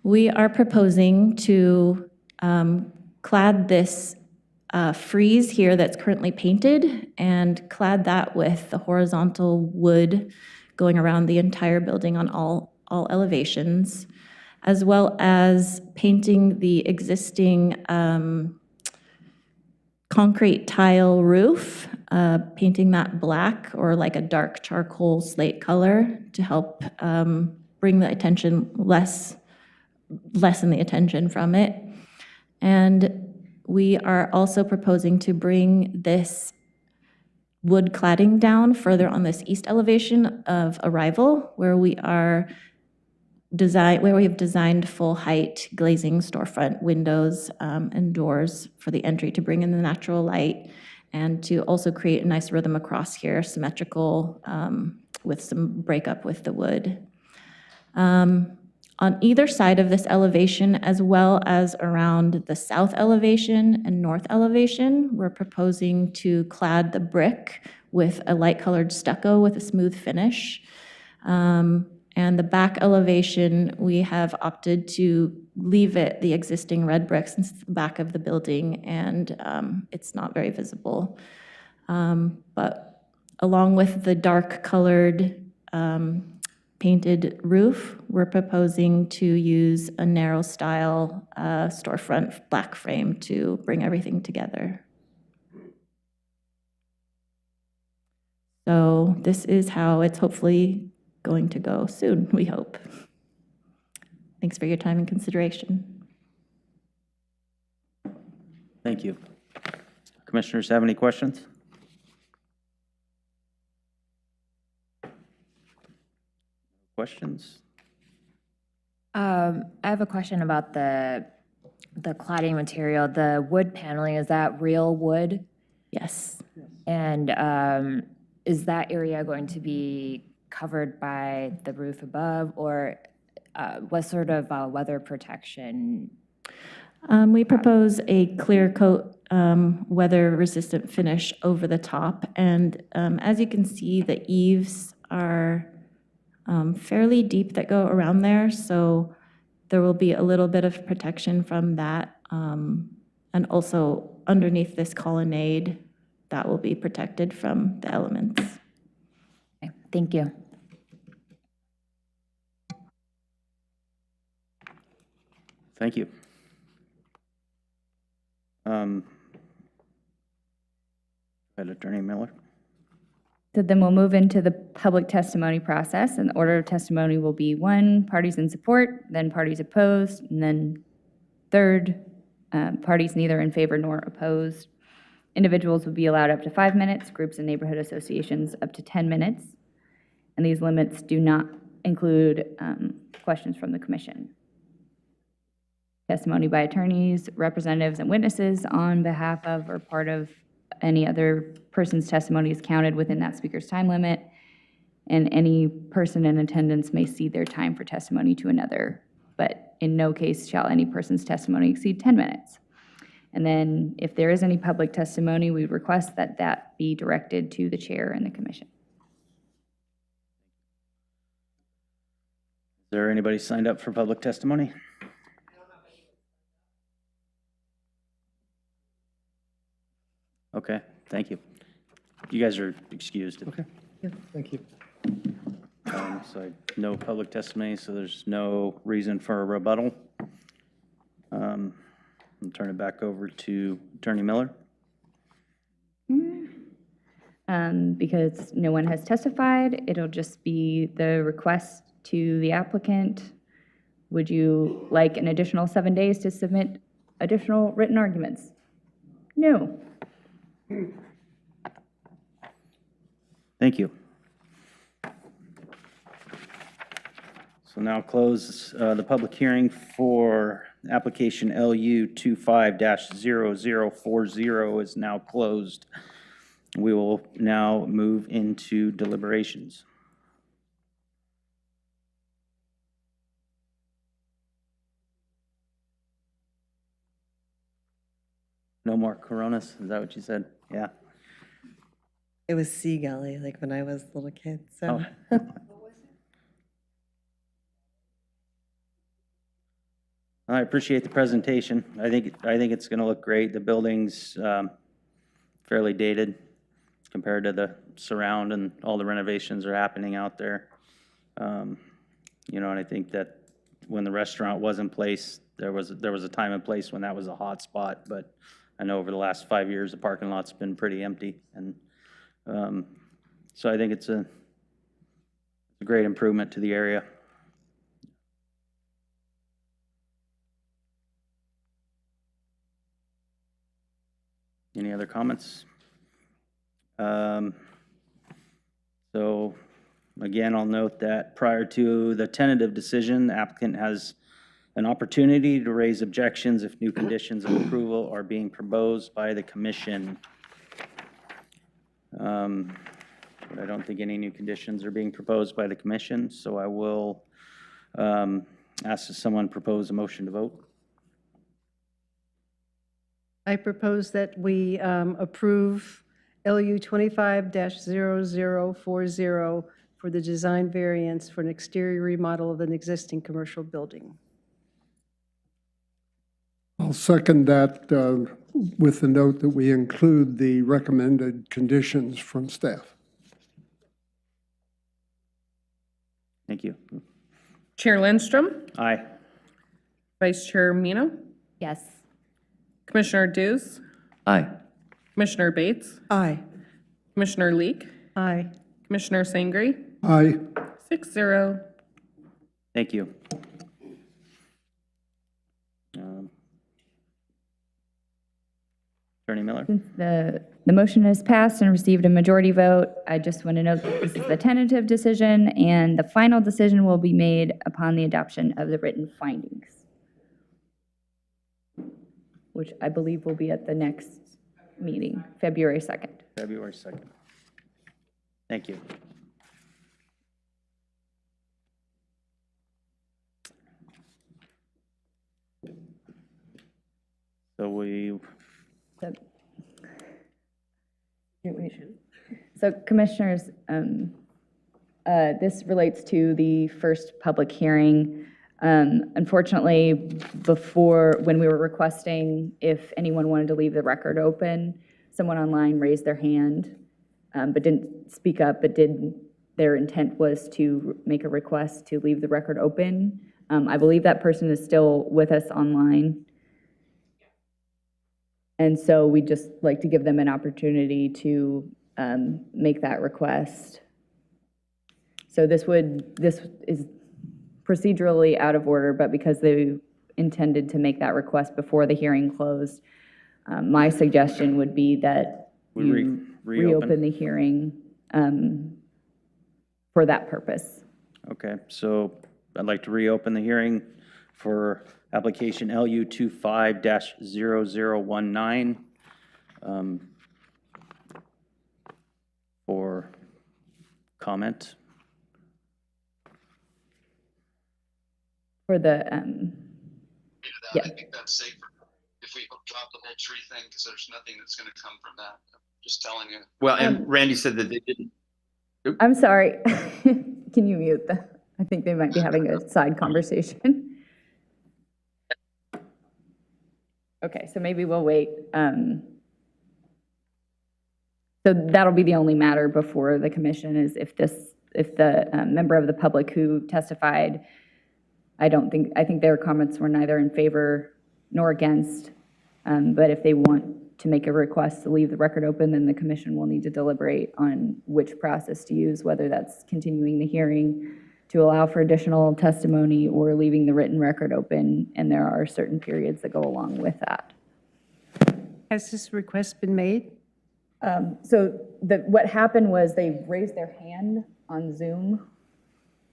We are proposing to clad this frieze here that's currently painted and clad that with the horizontal wood going around the entire building on all elevations, as well as painting the existing concrete tile roof, painting that black or like a dark charcoal slate color to help bring the attention, lessen the attention from it. And we are also proposing to bring this wood cladding down further on this east elevation of arrival, where we have designed full height glazing storefront windows and doors for the entry to bring in the natural light, and to also create a nice rhythm across here, symmetrical, with some breakup with the wood. On either side of this elevation, as well as around the south elevation and north elevation, we're proposing to clad the brick with a light-colored stucco with a smooth finish. And the back elevation, we have opted to leave it the existing red brick since it's the back of the building, and it's not very visible. But along with the dark-colored painted roof, we're proposing to use a narrow style storefront black frame to bring everything together. So this is how it's hopefully going to go soon, we hope. Thanks for your time and consideration. Thank you. Commissioners have any questions? Questions? I have a question about the cladding material. The wood paneling, is that real wood? Yes. And is that area going to be covered by the roof above, or what sort of weather protection? We propose a clear coat weather-resistant finish over the top, and as you can see, the eaves are fairly deep that go around there, so there will be a little bit of protection from that, and also underneath this colonnade, that will be protected from the elements. Okay, thank you. Thank you. ahead, Attorney Miller. So then we'll move into the public testimony process, and the order of testimony will be 1, parties in support, then parties opposed, and then third, parties neither in favor nor opposed. Individuals will be allowed up to 5 minutes, groups and neighborhood associations up to 10 minutes, and these limits do not include questions from the commission. Testimony by attorneys, representatives, and witnesses on behalf of or part of any other person's testimony is counted within that speaker's time limit, and any person in attendance may cede their time for testimony to another, but in no case shall any person's testimony exceed 10 minutes. And then if there is any public testimony, we would request that that be directed to the chair and the commission. Is there anybody signed up for public testimony? Okay, thank you. You guys are excused. Okay, thank you. So no public testimony, so there's no reason for a rebuttal. I'll turn it back over to Attorney Miller. Because no one has testified, it'll just be the request to the applicant. Would you like an additional 7 days to submit additional written arguments? No. Thank you. So now close the public hearing for application LU 25-0040 is now closed. We will now move into deliberations. No more Coronas, is that what you said? Yeah. It was Sea Gully, like when I was a little kid, so. Oh. I appreciate the presentation. I think it's going to look great. The building's fairly dated compared to the surround, and all the renovations are happening out there. You know, and I think that when the restaurant was in place, there was a time and place when that was a hot spot, but I know over the last 5 years, the parking lot's been pretty empty, and so I think it's a great improvement to the area. Any other comments? So again, I'll note that prior to the tentative decision, the applicant has an opportunity to raise objections if new conditions of approval are being proposed by the commission. But I don't think any new conditions are being proposed by the commission, so I will ask if someone propose a motion to vote. I propose that we approve LU 25-0040 for the design variance for an exterior remodel of an existing commercial building. I'll second that with the note that we include the recommended conditions from staff. Thank you. Chair Lindstrom, Aye. Vice Chair Mino, Yes. Commissioner Dews, Aye. Commissioner Bates, Aye. Commissioner Leek, Aye. Commissioner Sangre, Aye. 6-0. Thank you. Attorney Miller. Since the motion has passed and received a majority vote, I just want to note that this is the tentative decision, and the final decision will be made upon the adoption of the written findings, which I believe will be at the next meeting, February 2nd. February 2nd. Thank you. So Commissioners, this relates to the first public hearing. Unfortunately, before, when we were requesting if anyone wanted to leave the record open, someone online raised their hand, but didn't speak up, but their intent was to make a request to leave the record open. I believe that person is still with us online. And so we'd just like to give them an opportunity to make that request. So this is procedurally out of order, but because they intended to make that request before the hearing closed, my suggestion would be that We you reopen. reopen the hearing for that purpose. Okay, so I'd like to reopen the hearing for application LU 25-0019 for comment. For the, yeah. I think that's safer if we drop the whole tree thing, because there's nothing that's going to come from that. I'm just telling you. Well, and Randy said that they didn't. I'm sorry. Can you mute them? I think they might be having a side conversation. Okay, so maybe we'll wait. So that'll be the only matter before the commission is if the member of the public who testified, I think their comments were neither in favor nor against, but if they want to make a request to leave the record open, then the commission will need to deliberate on which process to use, whether that's continuing the hearing to allow for additional testimony or leaving the written record open, and there are certain periods that go along with that. Has this request been made? So what happened was they raised their hand on Zoom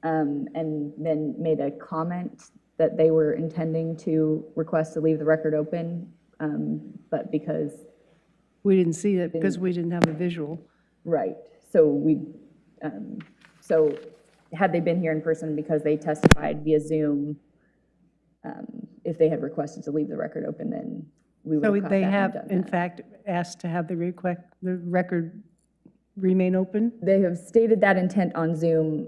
and then made a comment that they were intending to request to leave the record open, but because we didn't see it because we didn't have a visual. Right. So so had they been here in person, because they testified via Zoom, if they had requested to leave the record open, then we would have So caught they that and have, done in that. fact, asked to have the record remain open? They have stated that intent on Zoom.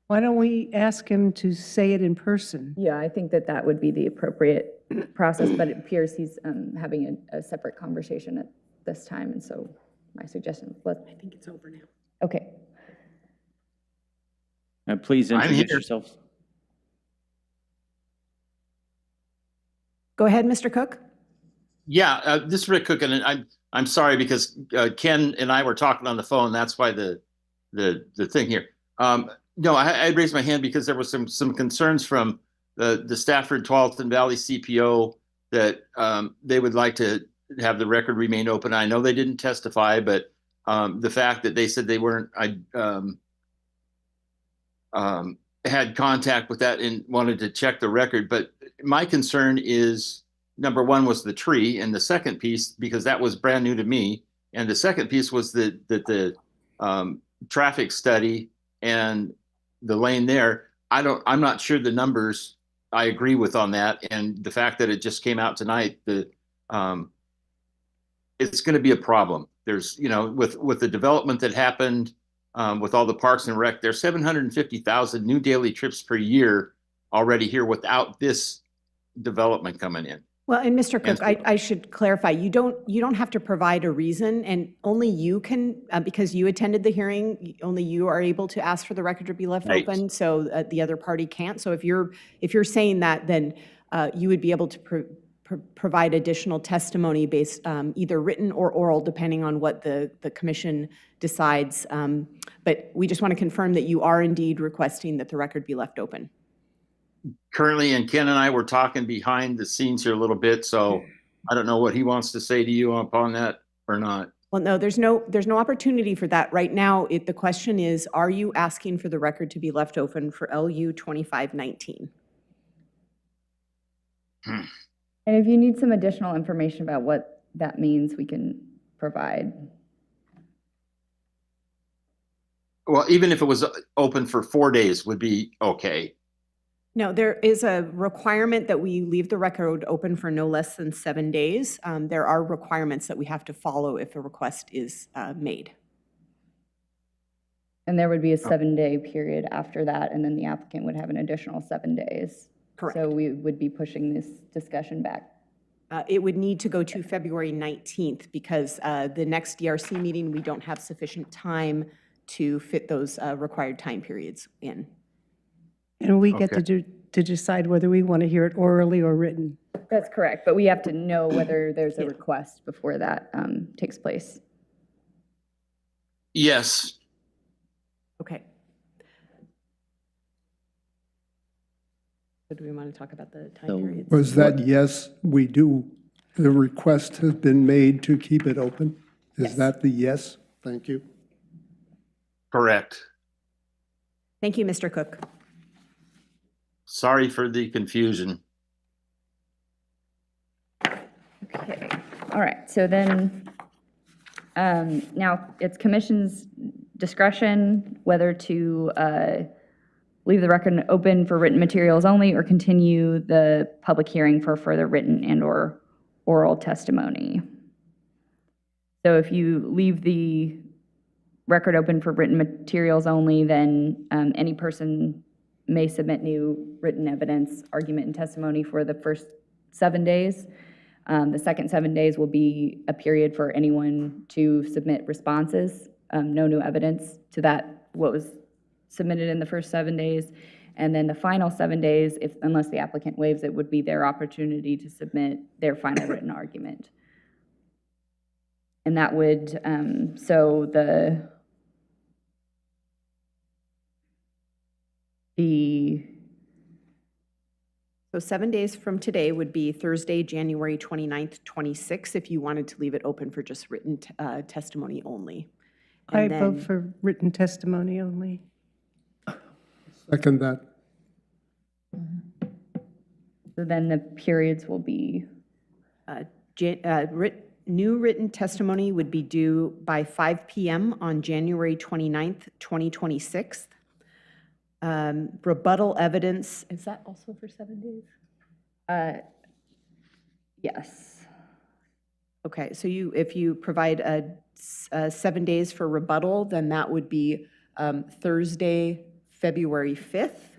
Why don't we ask him to say it in person? Yeah, I think that would be the appropriate process, but it appears he's having a separate conversation at this time, and so my suggestion, I think it's over now. Okay. Please introduce yourselves. Go ahead, Mr. Cook. Yeah, this is Rick Cook, and I'm sorry because Ken and I were talking on the phone. That's why the thing here. No, I raised my hand because there was some concerns from the Stafford Tualatin Valley CPO that they would like to have the record remain open. I know they didn't testify, but the fact that they said they weren't, had contact with that and wanted to check the record. But my concern is, number one was the tree, and the second piece, because that was brand new to me, and the second piece was that the traffic study and the lane there, I'm not sure the numbers I agree with on that, and the fact that it just came out tonight, it's going to be a problem. There's, with the development that happened, with all the parks and rec, there's 750,000 new daily trips per year already here without this development coming in. Well, and Mr. Cook, I should clarify, you don't have to provide a reason, and only you can, because you attended the hearing, only you are able to ask for the record to be left open, so the other party can't. So if you're saying that, then you would be able to provide additional testimony based either written or oral, depending on what the commission decides. But we just want to confirm that you are indeed requesting that the record be left open. Currently, and Ken and I were talking behind the scenes here a little bit, so I don't know what he wants to say to you upon that or not. Well, no, there's no opportunity for that. Right now, the question is, are you asking for the record to be left open for LU 2519? And if you need some additional information about what that means, we can provide. Well, even if it was open for 4 days would be okay. No, there is a requirement that we leave the record open for no less than 7 days. There are requirements that we have to follow if a request is made. And there would be a 7-day period after that, and then the applicant would have an additional 7 days. Correct. So we would be pushing this discussion back. It would need to go to February 19th because the next DRC meeting, we don't have sufficient time to fit those required time periods in. And we get to decide whether we want to hear it orally or written. That's correct, but we have to know whether there's a request before that takes place. Yes. Okay. So do we want to talk about the time periods? Was that yes, we do, the request has been made to keep it open? Is that the yes? Thank you. Correct. Thank you, Mr. Cook. Sorry for the confusion. Okay, all right, so then, now it's commission's discretion whether to leave the record open for written materials only or continue the public hearing for further written and/or oral testimony. So if you leave the record open for written materials only, then any person may submit new written evidence, argument, and testimony for the first 7 days. The second 7 days will be a period for anyone to submit responses, no new evidence to that, what was submitted in the first 7 days. And then the final 7 days, unless the applicant waives it, would be their opportunity to submit their final written argument. And that would, so So 7 days from today would be Thursday, January 29th, 26, if you wanted to leave it open for just written testimony only. I vote for written testimony only. Second that. So then the periods will be? New written testimony would be due by 5 p.m. on January 29th, 2026. Rebuttal evidence, is that also for 7 days? Yes. Okay, so if you provide 7 days for rebuttal, then that would be Thursday, February 5th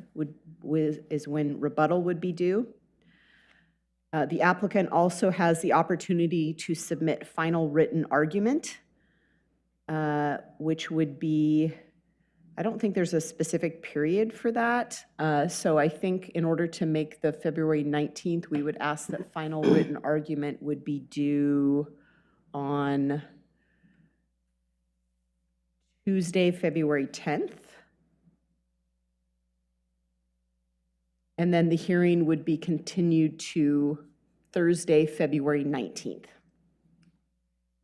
is when rebuttal would be due. The applicant also has the opportunity to submit final written argument, which would be, I don't think there's a specific period for that. So I think in order to make the February 19th, we would ask that final written argument would be due on Tuesday, February 10th. And then the hearing would be continued to Thursday, February 19th.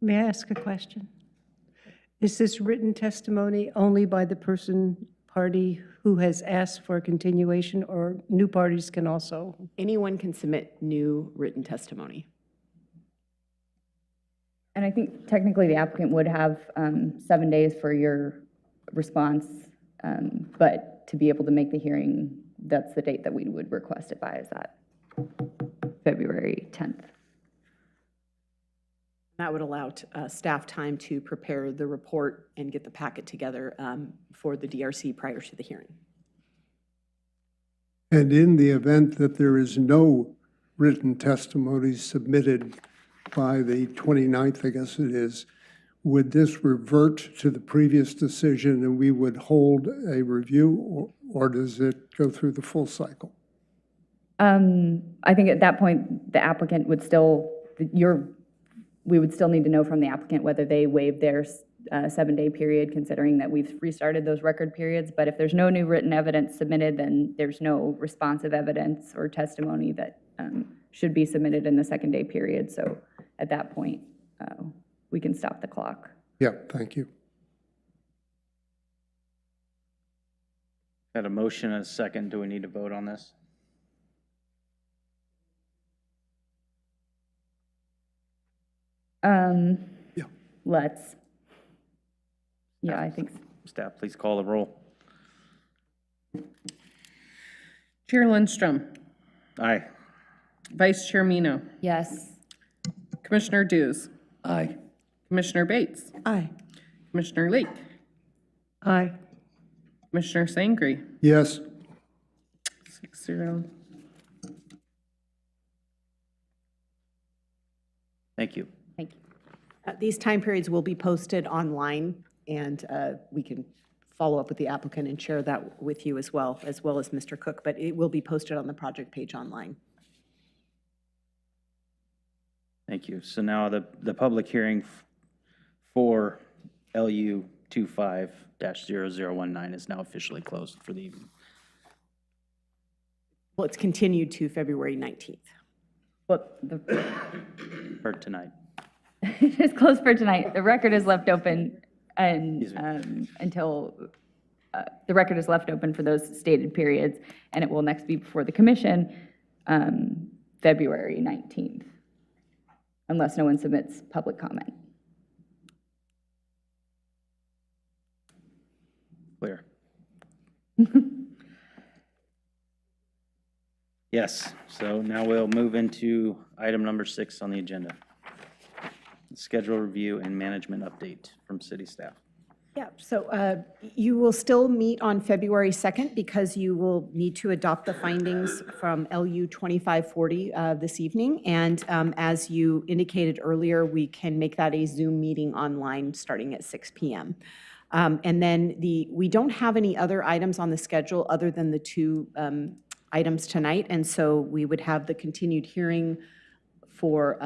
May I ask a question? Is this written testimony only by the party who has asked for a continuation, or new parties can also? Anyone can submit new written testimony. And I think technically the applicant would have 7 days for your response, but to be able to make the hearing, that's the date that we would request it by, is that February 10th. That would allow staff time to prepare the report and get the packet together for the DRC prior to the hearing. And in the event that there is no written testimony submitted by the 29th, I guess it is, would this revert to the previous decision and we would hold a review, or does it go through the full cycle? I think at that point, the applicant would still, we would still need to know from the applicant whether they waived their 7-day period, considering that we've restarted those record periods. But if there's no new written evidence submitted, then there's no responsive evidence or testimony that should be submitted in the 2nd-day period. So at that point, we can stop the clock. Yeah, thank you. Got a motion and a second. Do we need to vote on this? Yeah. Let's. Yeah, I think so. Staff, please call the roll. Chair Lindstrom. Aye. Vice Chair Mino. Yes. Commissioner Dews. Aye. Commissioner Bates. Aye. Commissioner Lake. Aye. Commissioner Sangre. Yes. 6-0. Thank you. Thank you. These time periods will be posted online, and we can follow up with the applicant and share that with you as well as Mr. Cook, but it will be posted on the project page online. Thank you. So now the public hearing for LU 25-0019 is now officially closed for the evening. Well, it's continued to February 19th. Well, For tonight. it's closed for tonight. The record is left open and until the record is left open for those stated periods, and it will next be before the commission February 19th, unless no one submits public comment. Clear. Yes, so now we'll move into item number 6 on the agenda. Schedule review and management update from city staff. Yeah, so you will still meet on February 2nd because you will need to adopt the findings from LU 2540 this evening. And as you indicated earlier, we can make that a Zoom meeting online starting at 6 p.m. And then we don't have any other items on the schedule other than the 2 items tonight. And so we would have the continued hearing for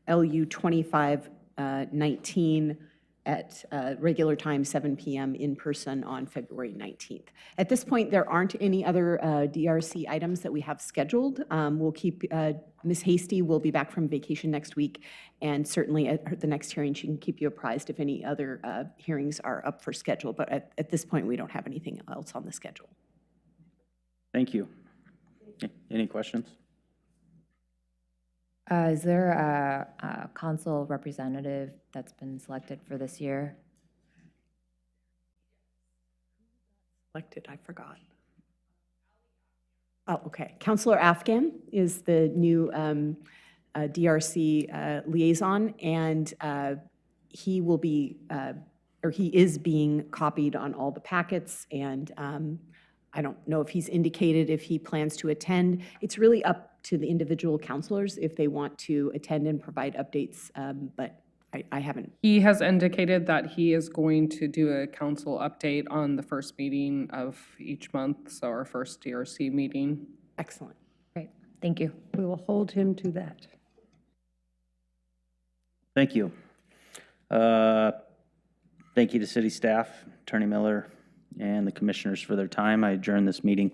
LU 2519 at regular time, 7 p.m. in person on February 19th. At this point, there aren't any other DRC items that we have scheduled. We'll keep, Ms. Hasty will be back from vacation next week, and certainly at the next hearing, she can keep you apprised if any other hearings are up for schedule. But at this point, we don't have anything else on the schedule. Thank you. Any questions? Is there a council representative that's been selected for this year? Selected, I forgot. Oh, okay. Councilor Afghan is the new DRC liaison, and he will be, or he is being copied on all the packets, and I don't know if he's indicated if he plans to attend. It's really up to the individual councilors if they want to attend and provide updates, but I haven't. He has indicated that he is going to do a council update on the first meeting of each month, so our first DRC meeting. Excellent. Great, thank you. We will hold him to that. Thank you. Thank you to city staff, Attorney Miller, and the commissioners for their time. I adjourn this meeting.